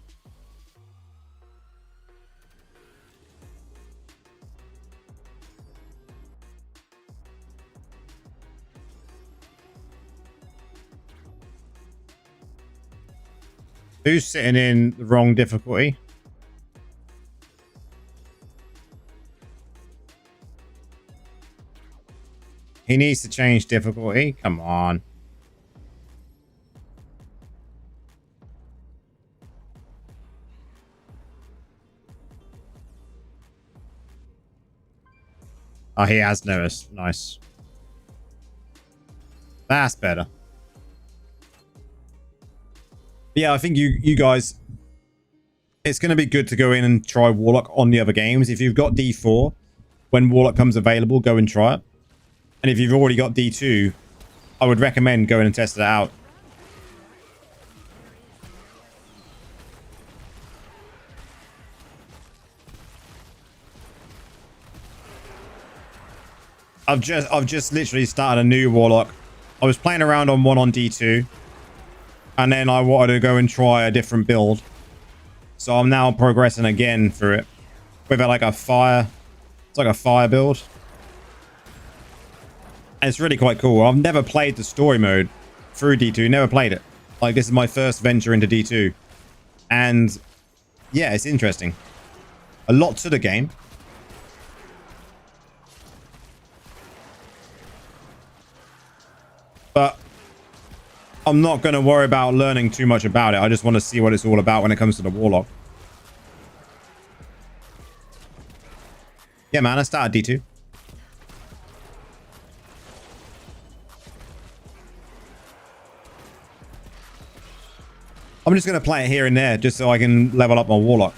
Who's sitting in the wrong difficulty? He needs to change difficulty. Come on. Oh, he has noticed. Nice. That's better. But yeah, I think you guys, it's going to be good to go in and try Warlock on the other games. If you've got D4, when Warlock comes available, go and try it. And if you've already got D2, I would recommend going and test it out. I've just literally started a new warlock. I was playing around on one on D2, and then I wanted to go and try a different build. So I'm now progressing again through it with like a fire. It's like a fire build, and it's really quite cool. I've never played the story mode through D2. Never played it. Like, this is my first venture into D2, and yeah, it's interesting. A lot to the game. But I'm not going to worry about learning too much about it. I just want to see what it's all about when it comes to the Warlock. Yeah, man, I started D2. I'm just going to play it here and there just so I can level up my Warlock.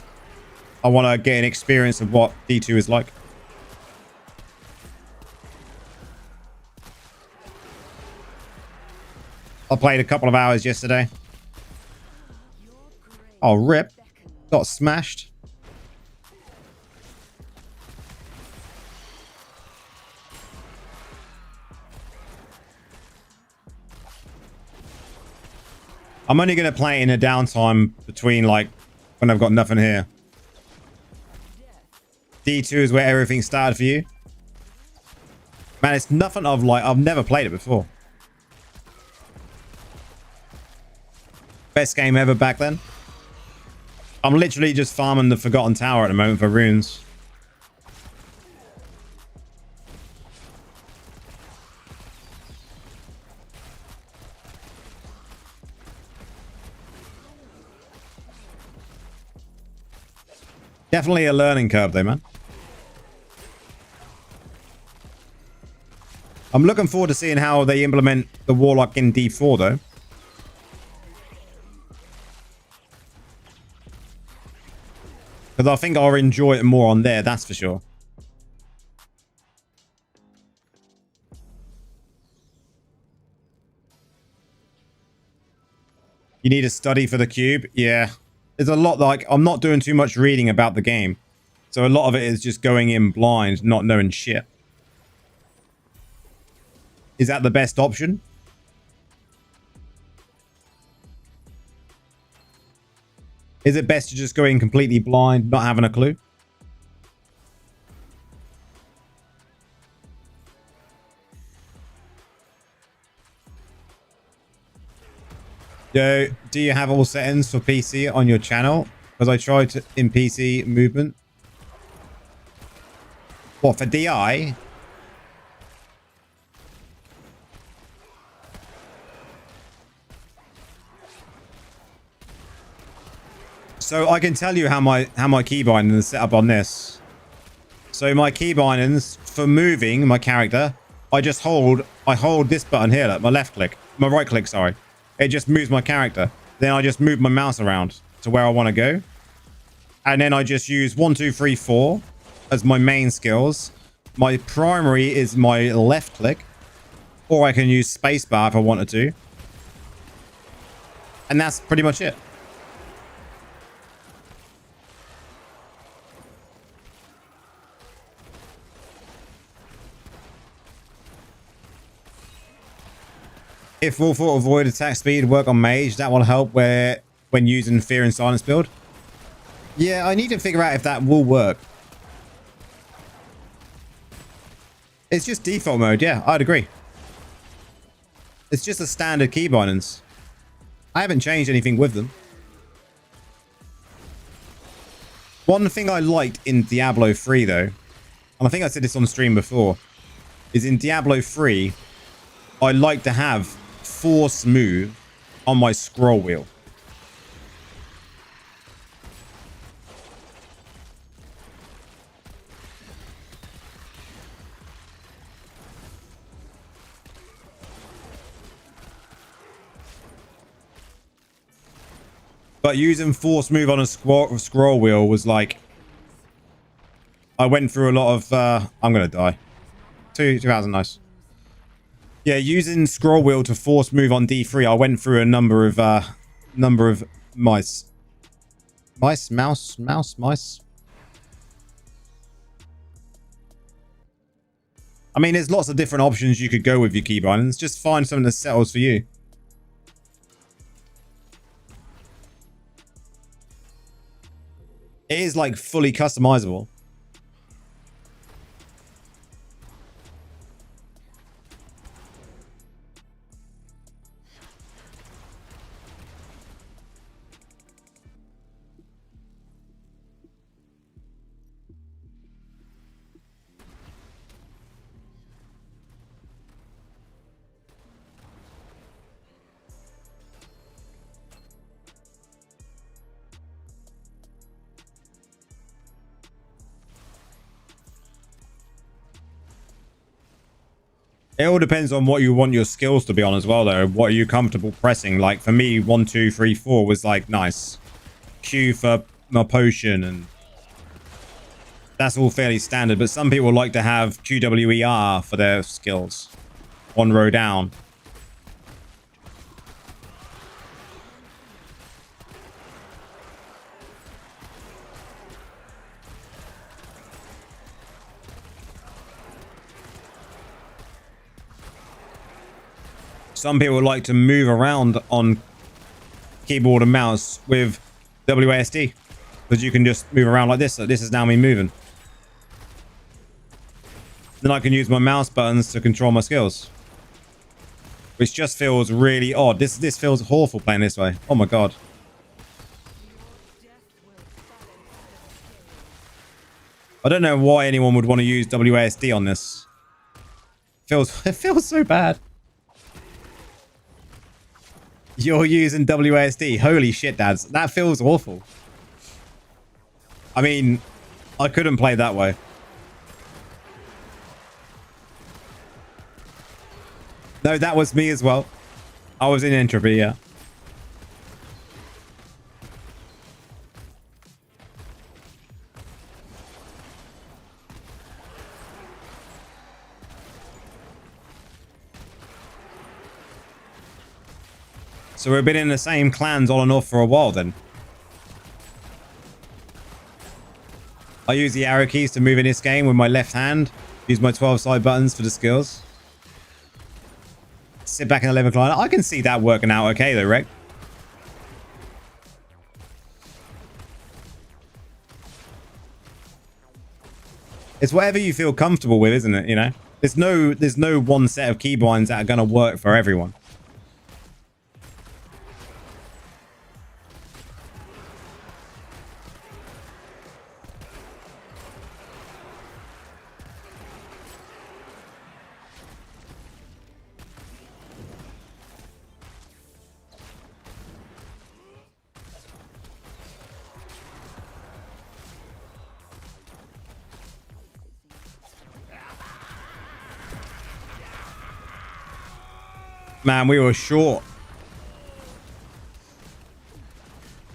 I want to get an experience of what D2 is like. I played a couple of hours yesterday. Oh, rip. Got smashed. I'm only going to play it in a downtime between, like, when I've got nothing here. D2 is where everything started for you. Man, it's nothing I've never played it before. Best game ever back then. I'm literally just farming the Forgotten Tower at the moment for runes. Definitely a learning curve though, man. I'm looking forward to seeing how they implement the Warlock in D4 though. Because I think I'll enjoy it more on there, that's for sure. You need a study for the cube? Yeah. There's a lot, like, I'm not doing too much reading about the game. So a lot of it is just going in blind, not knowing shit. Is that the best option? Is it best to just go in completely blind, not having a clue? Do you have all settings for PC on your channel? Because I tried to, in PC movement. What, for DI? So I can tell you how my key binding is set up on this. So my key bindings for moving my character, I hold this button here, like my left click, my right click, sorry. It just moves my character. Then I just move my mouse around to where I want to go. And then I just use 1, 2, 3, 4 as my main skills. My primary is my left click, or I can use spacebar if I wanted to. And that's pretty much it. If Wolf Auto Avoid attack speed work on mage, that will help when using Fear and Silence build. Yeah, I need to figure out if that will work. It's just default mode, yeah, I'd agree. It's just a standard key bindings. I haven't changed anything with them. One thing I liked in Diablo 3 though, and I think I said this on stream before, is in Diablo 3, I like to have force move on my scroll wheel. But using force move on a scroll wheel was like, I went through a lot of I'm gonna die. 2000, nice. Yeah, using scroll wheel to force move on D3, I went through a number of mice. Mice. I mean, there's lots of different options you could go with your keybinds. Just find something that settles for you. It is like fully customizable. It all depends on what you want your skills to be on as well, though. What are you comfortable pressing? Like for me, 1, 2, 3, 4 was like nice. Q for my potion, and that's all fairly standard. But some people like to have QWER for their skills. 1 row down. Some people like to move around on keyboard and mouse with WASD, because you can just move around like this. So this is now me moving. Then I can use my mouse buttons to control my skills, which just feels really odd. This feels awful playing this way. Oh my god. I don't know why anyone would want to use WASD on this. It feels so bad. You're using WASD. Holy shit, dads. That feels awful. I mean, I couldn't play that way. No, that was me as well. I was in entropy, yeah. So we've been in the same clans on and off for a while then. I use the arrow keys to move in this game with my left hand. Use my 12 side buttons for the skills. Sit back in the 11 recliner. I can see that working out okay though, Rick. It's whatever you feel comfortable with, isn't it? You know, there's no one set of keybinds that are going to work for everyone. Man, we were short.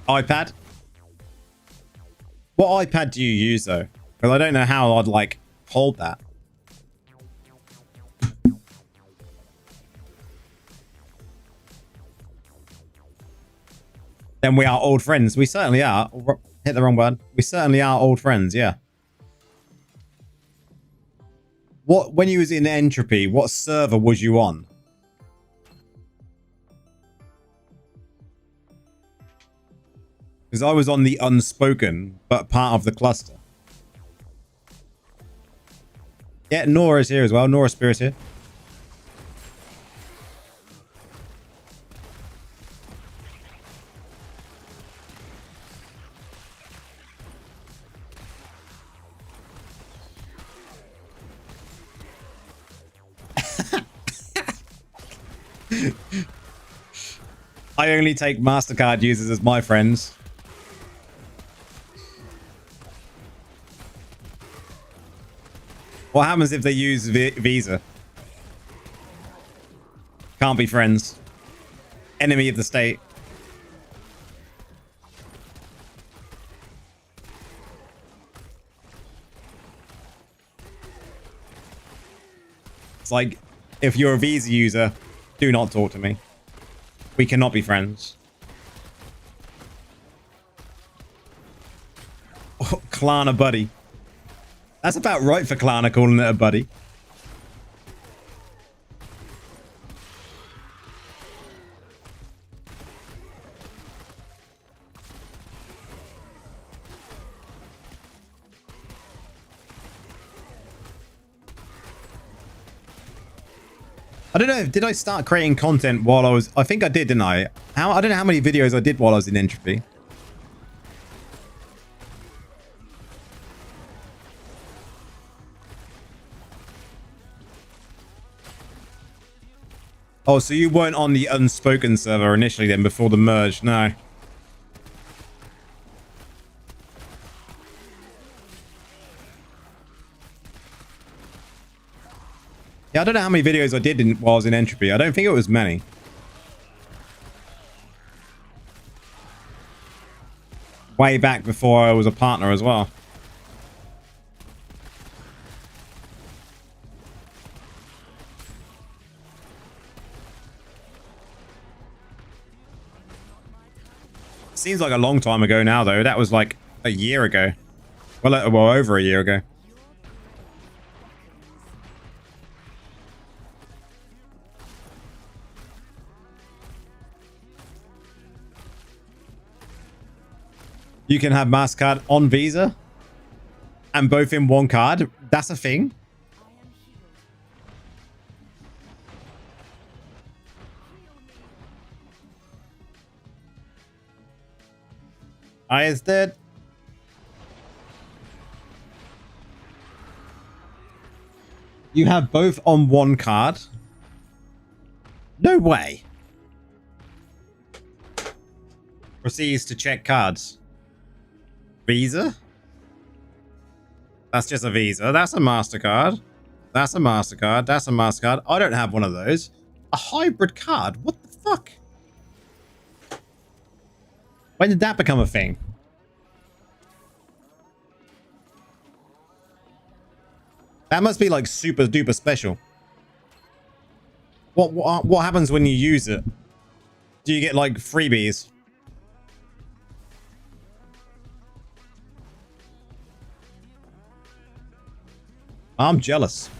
iPad? What iPad do you use though? Because I don't know how I'd like hold that. Then we are old friends. We certainly are. Hit the wrong button. We certainly are old friends, yeah. When you was in entropy, what server was you on? Because I was on the unspoken, but part of the cluster. Yeah, Nora's here as well. Nora Spirit here. I only take MasterCard users as my friends. What happens if they use Visa? Can't be friends. Enemy of the state. It's like If you're a Visa user, do not talk to me. We cannot be friends. Oh, Klarna buddy. That's about right for Klarna calling it a buddy. I don't know. Did I start creating content while I was... I think I did, didn't I? I don't know how many videos I did while I was in Entropy. Oh, so you weren't on the Unspoken server initially then, before the merge? No. Yeah, I don't know how many videos I did while I was in Entropy. I don't think it was many. Way back before I was a partner as well. Seems like a long time ago now, though. That was like a year ago. Well, over a year ago. You can have MasterCard on Visa and both in one card. That's a thing. I is dead. You have both on one card? No way. Proceeds to check cards. Visa? That's just a Visa. That's a MasterCard. That's a MasterCard. That's a MasterCard. I don't have one of those. A hybrid card? What the fuck? When did that become a thing? That must be like super duper special. What happens when you use it? Do you get like freebies? I'm jealous.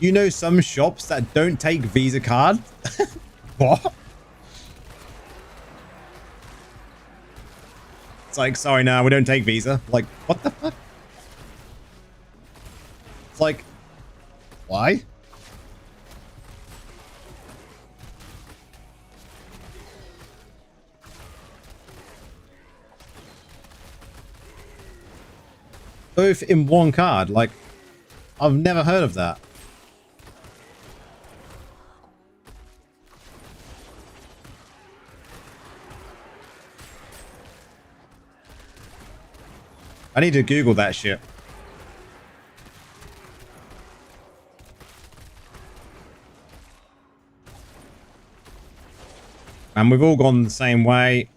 You know some shops that don't take Visa card? What? It's like, sorry, no, we don't take Visa. Like, what the fuck? It's like, why? Both in one card. Like, I've never heard of that. I need to Google that shit. And we've all gone the same way.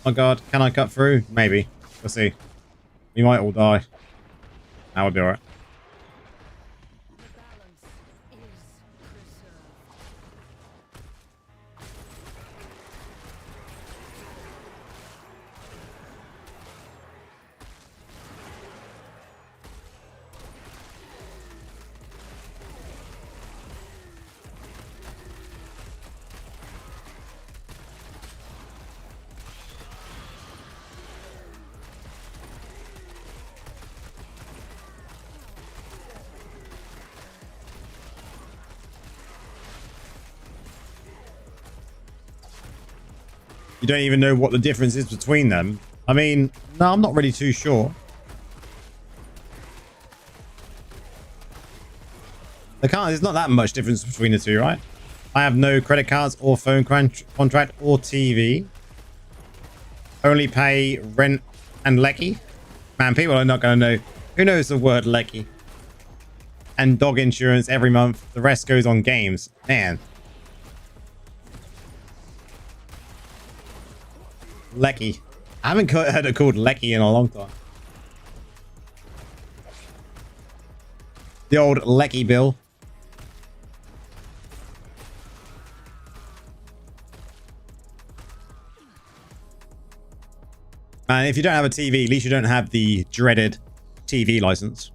Oh god, can I cut through? Maybe. We'll see. We might all die. That would be alright. You don't even know what the difference is between them. I mean, no, I'm not really too sure. There's not that much difference between the two, right? I have no credit cards or phone contract or TV. Only pay rent and lecky. Man, people are not going to know. Who knows the word lecky? And dog insurance every month. The rest goes on games. Man. Lecky. I haven't heard it called lecky in a long time. The old Lecky Bill. And if you don't have a TV, at least you don't have the dreaded TV license.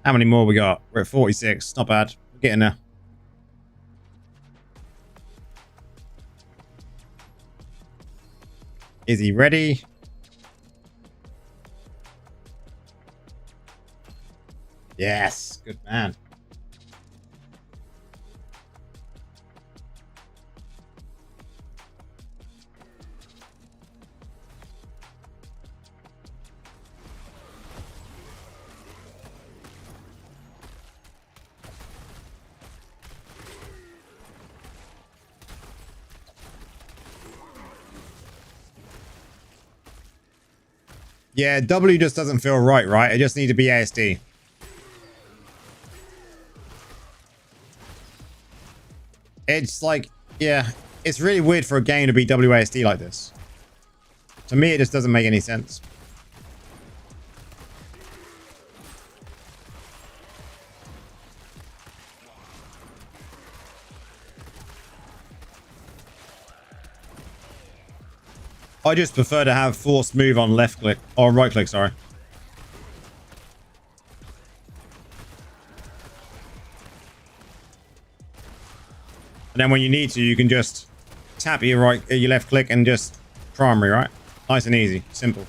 How many more we got? We're at 46. Not bad. We're getting there. Is he ready? Yes. Good man. Yeah, W just doesn't feel right, right? It just needs to be ASD. It's like, yeah, it's really weird for a game to be WASD like this. To me, it just doesn't make any sense. I just prefer to have forced move on left click or right click, sorry. And then when you need to, you can just tap your left click and just primary, right? Nice and easy, simple.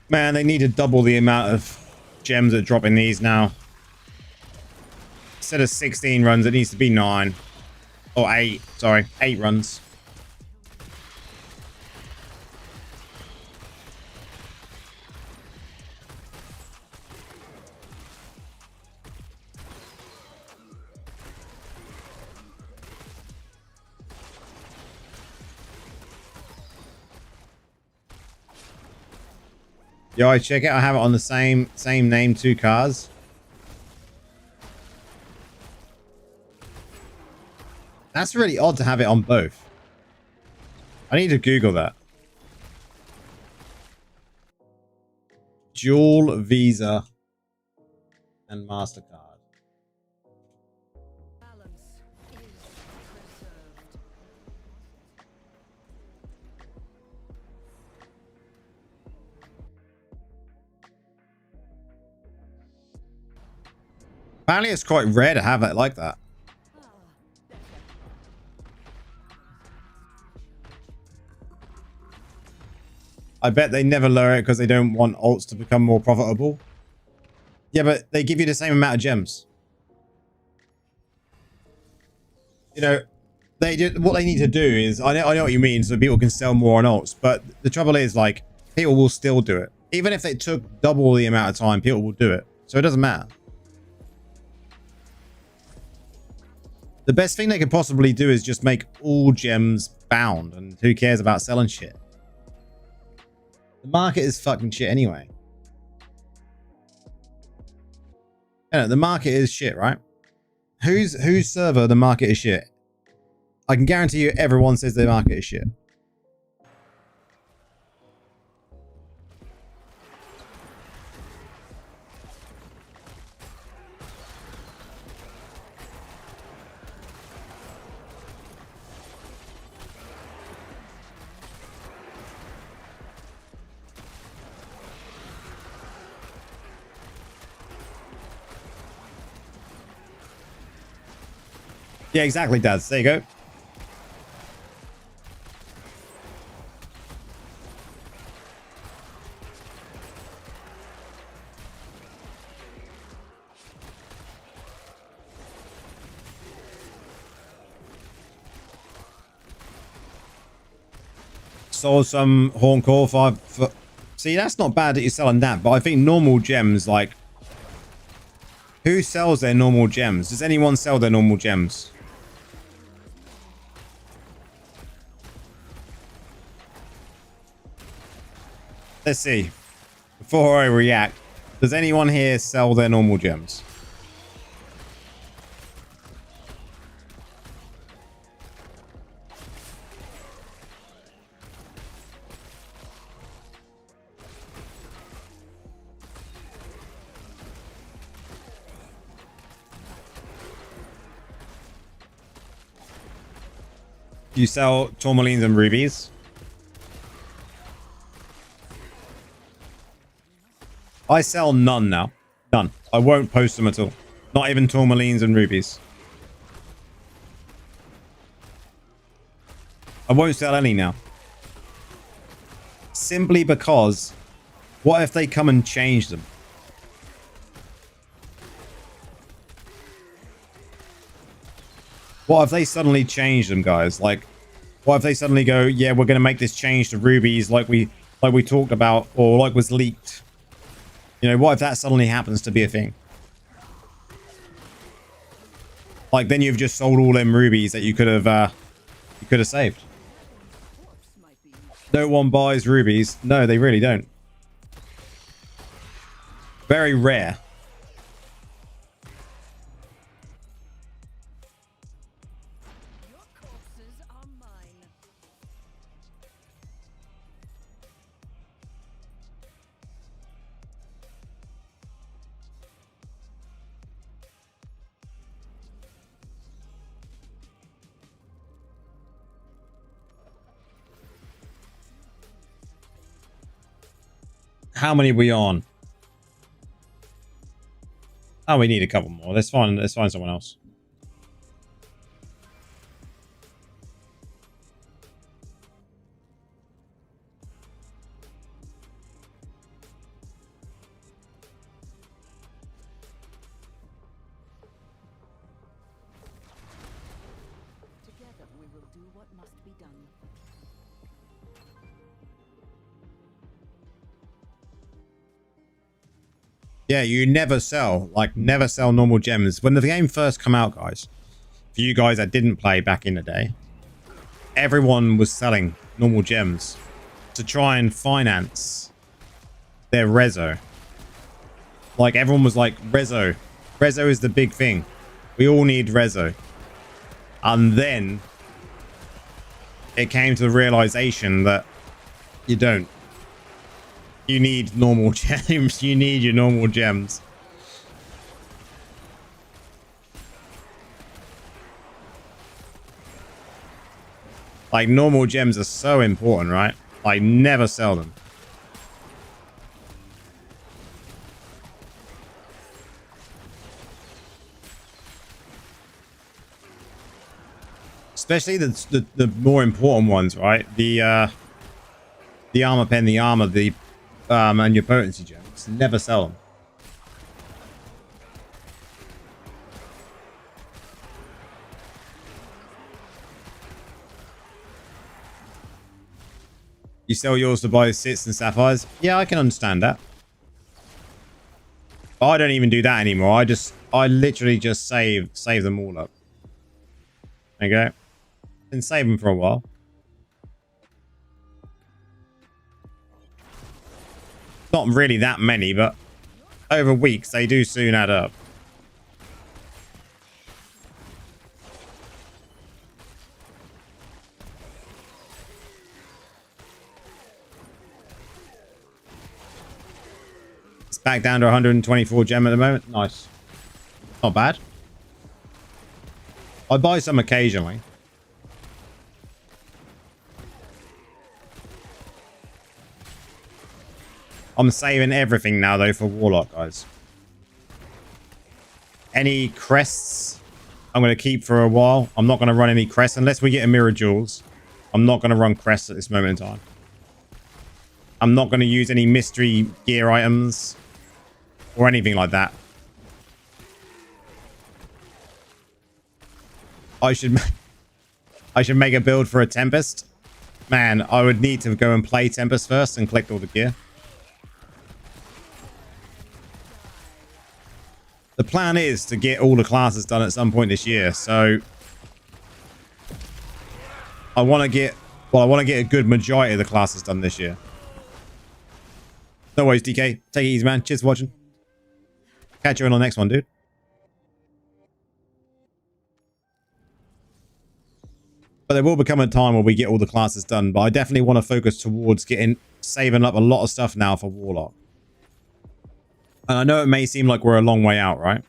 Man, they need to double the amount of gems that drop in these now. Instead of 16 runs, it needs to be 9. Or 8, sorry. 8 runs. Yo, I check it. I have it on the same name, 2 cars. That's really odd to have it on both. I need to Google that. Dual Visa and MasterCard. Balance is preserved. Apparently it's quite rare to have it like that. I bet they never lower it because they don't want alts to become more profitable. Yeah, but they give you the same amount of gems. You know, what they need to do is, I know what you mean, so people can sell more on alts, but the trouble is, like, people will still do it. Even if it took double the amount of time, people will do it. So it doesn't matter. The best thing they could possibly do is just make all gems bound, and who cares about selling shit? The market is fucking shit anyway. Yeah, the market is shit, right? Whose server the market is shit? I can guarantee you everyone says the market is shit. Yeah, exactly, Daz. There you go. Sold some Horncore for... See, that's not bad that you're selling that, but I think normal gems, like... Who sells their normal gems? Does anyone sell their normal gems? Let's see. Before I react, does anyone here sell their normal gems? You sell tourmalines and rubies? I sell none now. None. I won't post them at all. Not even tourmalines and rubies. I won't sell any now. Simply because, what if they come and change them? What if they suddenly change them, guys? Like, what if they suddenly go, yeah, we're going to make this change to rubies like we talked about, or like was leaked? You know, what if that suddenly happens to be a thing? Like, then you've just sold all them rubies that you could have saved. No one buys rubies. No, they really don't. Very rare. Your corpses are mine. How many are we on? Oh, we need a couple more. Let's find someone else. Together we will do what must be done. Yeah, you never sell, like, never sell normal gems. When the game first come out, guys, for you guys that didn't play back in the day, everyone was selling normal gems to try and finance their rezo. Like, everyone was like, rezo. Rezo is the big thing. We all need rezo. And then it came to the realization that you don't. You need normal gems. You need your normal gems. Like, normal gems are so important, right? I never sell them. Especially the more important ones, right? The armor pen, the armor, the and your potency gems. Never sell them. You sell yours to buy sits and sapphires? Yeah, I can understand that. But I don't even do that anymore. I literally just save them all up. There you go. Been saving for a while. Not really that many, but over weeks they do soon add up. It's back down to 124 gem at the moment. Nice. Not bad. I buy some occasionally. I'm saving everything now, though, for Warlock, guys. Any crests I'm going to keep for a while. I'm not going to run any crests unless we get a mirror jewels. I'm not going to run crests at this moment in time. I'm not going to use any mystery gear items or anything like that. I should make a build for a Tempest. Man, I would need to go and play Tempest first and collect all the gear. The plan is to get all the classes done at some point this year, so I want to get a good majority of the classes done this year. No worries, DK. Take it easy, man. Cheers for watching. Catch you on the next one, dude. But there will become a time where we get all the classes done, but I definitely want to focus towards saving up a lot of stuff now for Warlock. And I know it may seem like we're a long way out, right?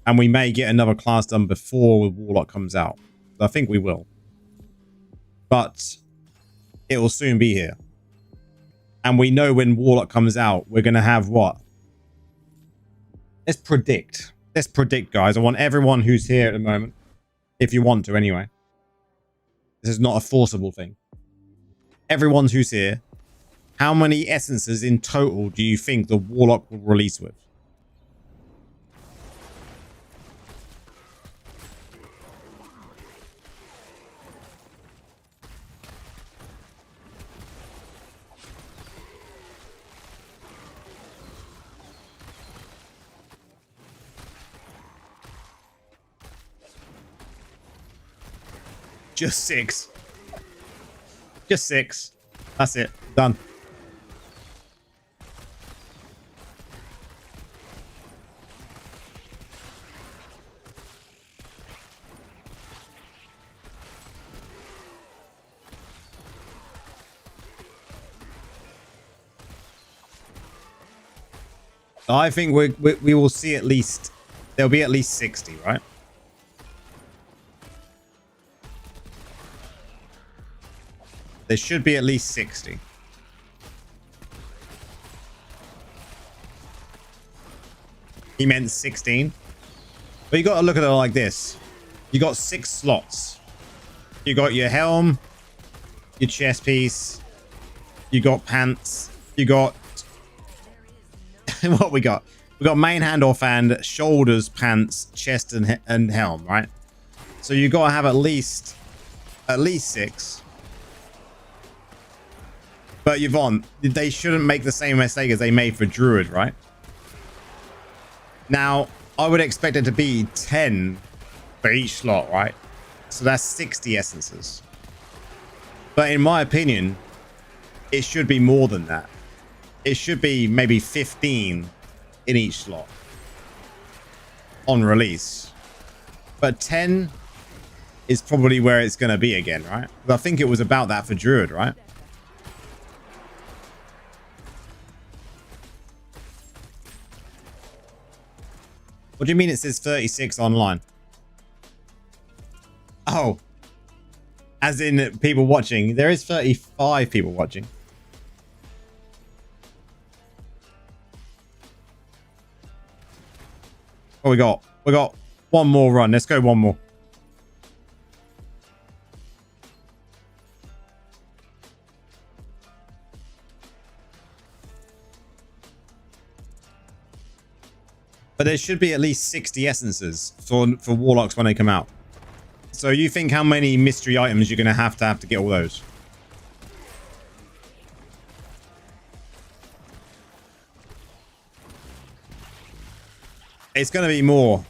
And we may get another class done before Warlock comes out. I think we will. But it will soon be here. And we know when Warlock comes out, we're going to have what? Let's predict. Let's predict, guys. I want everyone who's here at the moment, if you want to anyway. This is not a forcible thing. Everyone who's here, how many essences in total do you think the Warlock will release with? Just 6. Just 6. That's it. Done. I think we will see at least, there'll be at least 60, right? There should be at least 60. He meant 16. But you got to look at it like this. You got 6 slots. You got your helm, your chest piece, you got pants, you got what we got? We got main hand off hand, shoulders, pants, chest, and helm, right? So you got to have at least 6. But Yvonne, they shouldn't make the same mistake as they made for Druid, right? Now, I would expect it to be 10 for each slot, right? So that's 60 essences. But in my opinion, it should be more than that. It should be maybe 15 in each slot on release. But 10 is probably where it's going to be again, right? But I think it was about that for Druid, right? What do you mean it says 36 online? Oh. As in people watching. There is 35 people watching. What we got? We got one more run. Let's go one more. But there should be at least 60 essences for Warlocks when they come out. So you think how many mystery items you're going to have to get all those? It's going to be more.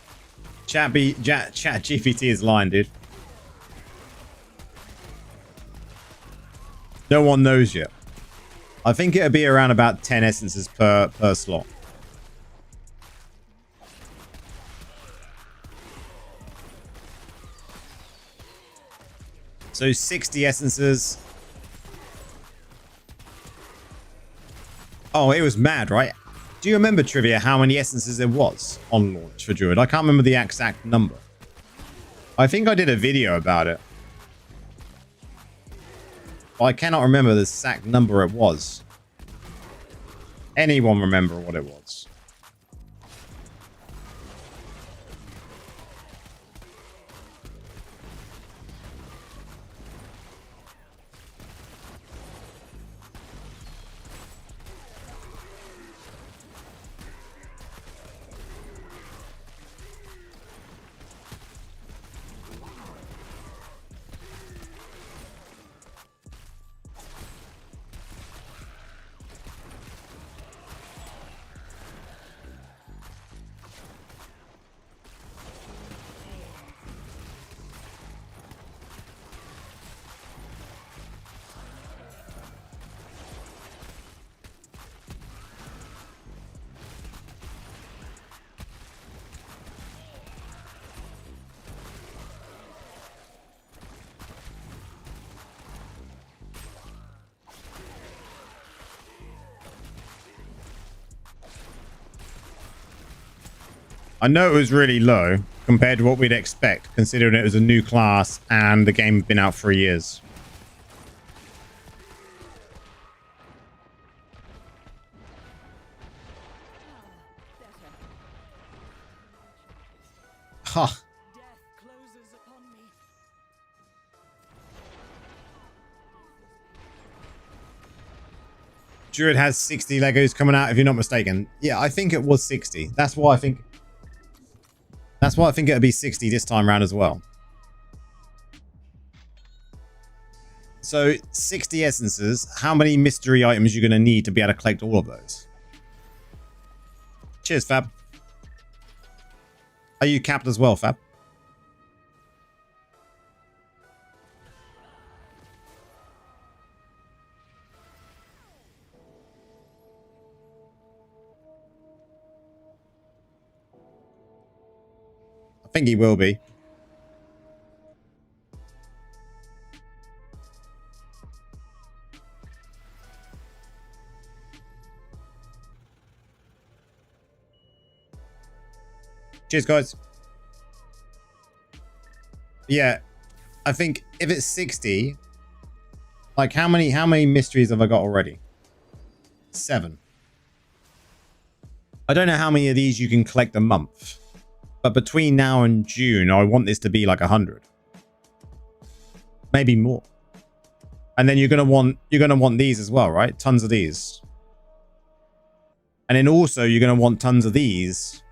Chat GPT is lying, dude. No one knows yet. I think it'll be around about 10 essences per slot. So 60 essences. Oh, it was mad, right? Do you remember, Trivia, how many essences there was on launch for Druid? I can't remember the exact number. I think I did a video about it. But I cannot remember the exact number it was. Anyone remember what it was? I know it was really low compared to what we'd expect, considering it was a new class and the game had been out for years. Huh. Death closes upon me. Druid has 60 Legos coming out, if you're not mistaken. Yeah, I think it was 60. That's why I think it'll be 60 this time around as well. So 60 essences. How many mystery items you're going to need to be able to collect all of those? Cheers, Fab. Are you capped as well, Fab? I think he will be. Cheers, guys. Yeah, I think if it's 60, like how many mysteries have I got already? 7. I don't know how many of these you can collect a month, but between now and June, I want this to be like 100, maybe more. And then you're gonna want these as well, right? Tons of these, and then also you're gonna want tons of these,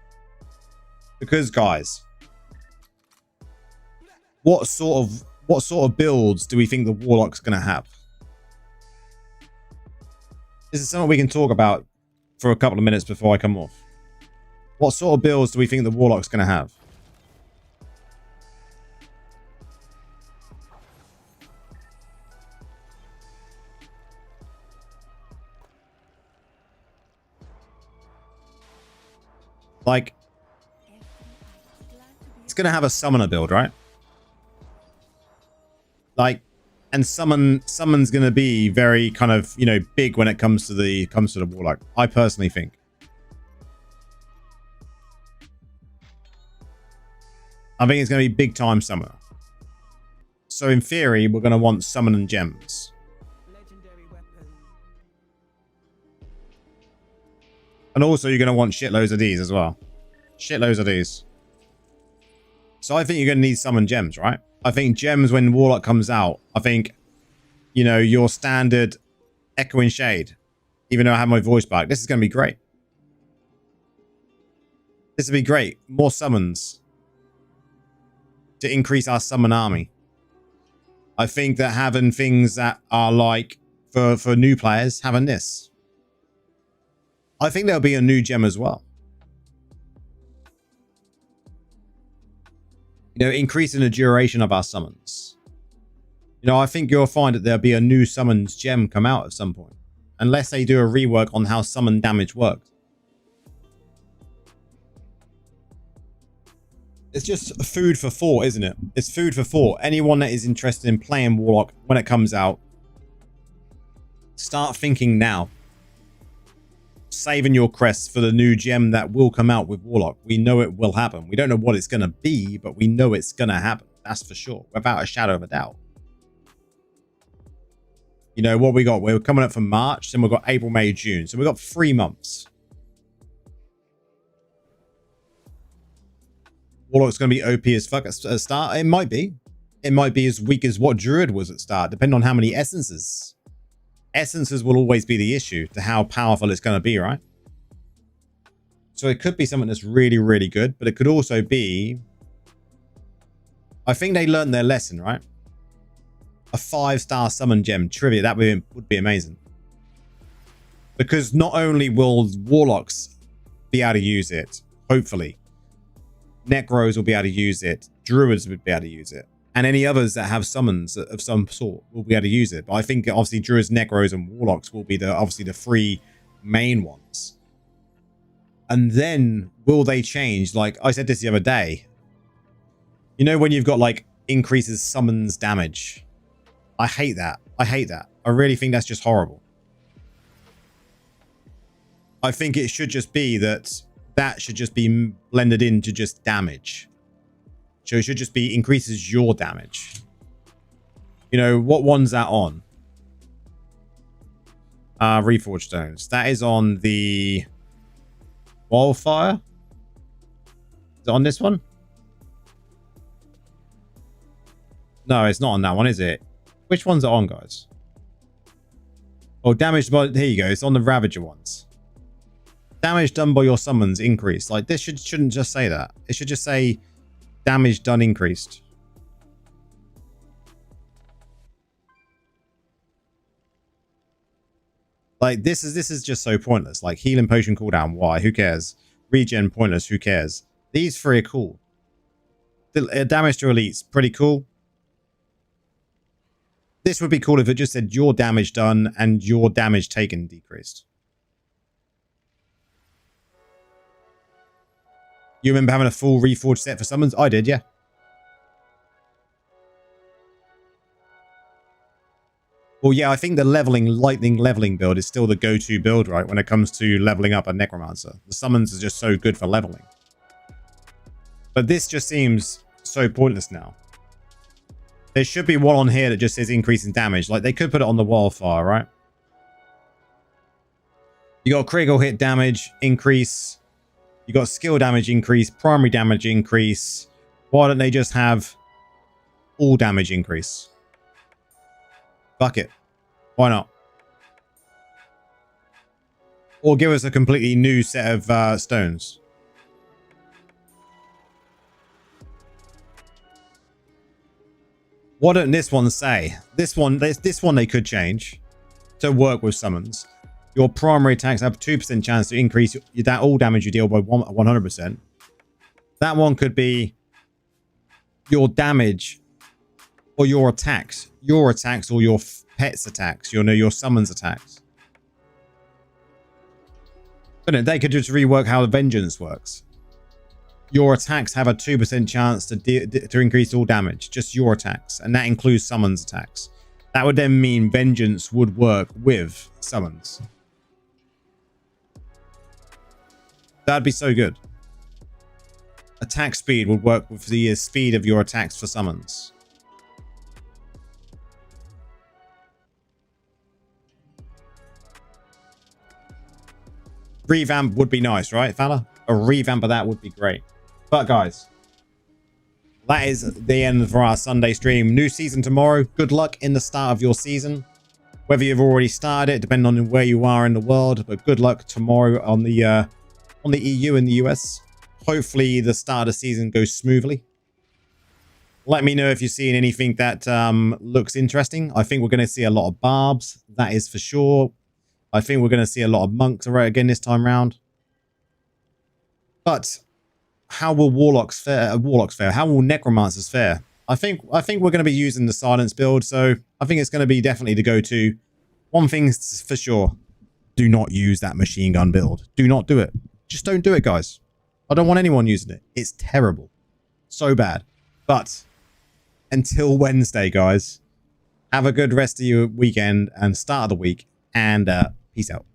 because guys, what sort of builds do we think the Warlock's gonna have? This is something we can talk about for a couple of minutes before I come off. What sort of builds do we think the Warlock's gonna have? Like, it's gonna have a summoner build, right? Like, and summon's gonna be very kind of, you know, big when it comes to the Warlock. I personally think. I think it's gonna be big time summoner. So in theory, we're gonna want summon and gems. Legendary weapon. And also you're gonna want shitloads of these as well. Shitloads of these. So I think you're gonna need summon gems, right? I think gems when Warlock comes out, I think, you know, your standard Echoing Shade, even though I have my voice back, this is going to be great. This will be great. More summons to increase our summon army. I think that having things that are like, for new players, having this. I think there'll be a new gem as well. You know, increasing the duration of our summons. You know, I think you'll find that there'll be a new summons gem come out at some point. Unless they do a rework on how summon damage works. It's just food for thought, isn't it? It's food for thought. Anyone that is interested in playing Warlock when it comes out, start thinking now. Saving your crests for the new gem that will come out with Warlock. We know it will happen. We don't know what it's going to be, but we know it's going to happen. That's for sure. Without a shadow of a doubt. You know what we got? We're coming up from March, then we've got April, May, June. So we've got 3 months. Warlock's going to be OP as fuck at start. It might be. It might be as weak as what Druid was at start, depending on how many essences. Essences will always be the issue to how powerful it's going to be, right? So it could be something that's really, really good, but it could also be... I think they learned their lesson, right? A 5-star summon gem trivia, that would be amazing. Because not only will Warlocks be able to use it, hopefully, Necros will be able to use it, Druids would be able to use it, and any others that have summons of some sort will be able to use it. But I think obviously Druids, Necros, and Warlocks will be obviously the 3 main ones. And then will they change? Like I said this the other day. You know when you've got like increases summons damage. I hate that. I hate that. I really think that's just horrible. I think it should just be that that should just be blended into just damage. So it should just be increases your damage. You know, what one's that on? Reforged Stones. That is on the Wildfire. Is it on this one? No, it's not on that one, is it? Which one's it on, guys? Oh, damage by... Here you go. It's on the Ravager ones. Damage done by your summons increased. Like, this shouldn't just say that. It should just say damage done increased. Like, this is just so pointless. Like, healing potion cooldown, why? Who cares? Regen, pointless, who cares? These three are cool. The damage to elites, pretty cool. This would be cool if it just said your damage done and your damage taken decreased. You remember having a full reforged set for summons? I did, yeah. Well, yeah, I think the lightning leveling build is still the go-to build, right? When it comes to leveling up a Necromancer. The summons are just so good for leveling. But this just seems so pointless now. There should be one on here that just says increase in damage. Like, they could put it on the Wildfire, right? You got critical hit damage increase. You got skill damage increase, primary damage increase. Why don't they just have all damage increase? Fuck it. Why not? Or give us a completely new set of stones. What don't this one say? This one they could change to work with summons. Your primary attacks have 2% chance to increase that all damage you deal by 100%. That one could be your damage or your attacks or your pet's attacks, your summons attacks. But they could just rework how the vengeance works. Your attacks have a 2% chance to increase all damage, just your attacks, and that includes summons attacks. That would then mean vengeance would work with summons. That'd be so good. Attack speed would work with the speed of your attacks for summons. Revamp would be nice, right, fella? A revamp of that would be great. But guys, that is the end for our Sunday stream. New season tomorrow. Good luck in the start of your season. Whether you've already started it, depending on where you are in the world. But good luck tomorrow on the EU and the US. Hopefully the start of the season goes smoothly. Let me know if you're seeing anything that looks interesting. I think we're going to see a lot of barbs. That is for sure. I think we're going to see a lot of monks again this time round. But how will warlocks fare? How will necromancers fare? I think we're going to be using the silence build, so I think it's going to be definitely the go-to. One thing's for sure: do not use that machine gun build. Do not do it. Just don't do it, guys. I don't want anyone using it. It's terrible, so bad. But until Wednesday, guys, have a good rest of your weekend and start of the week, and peace out.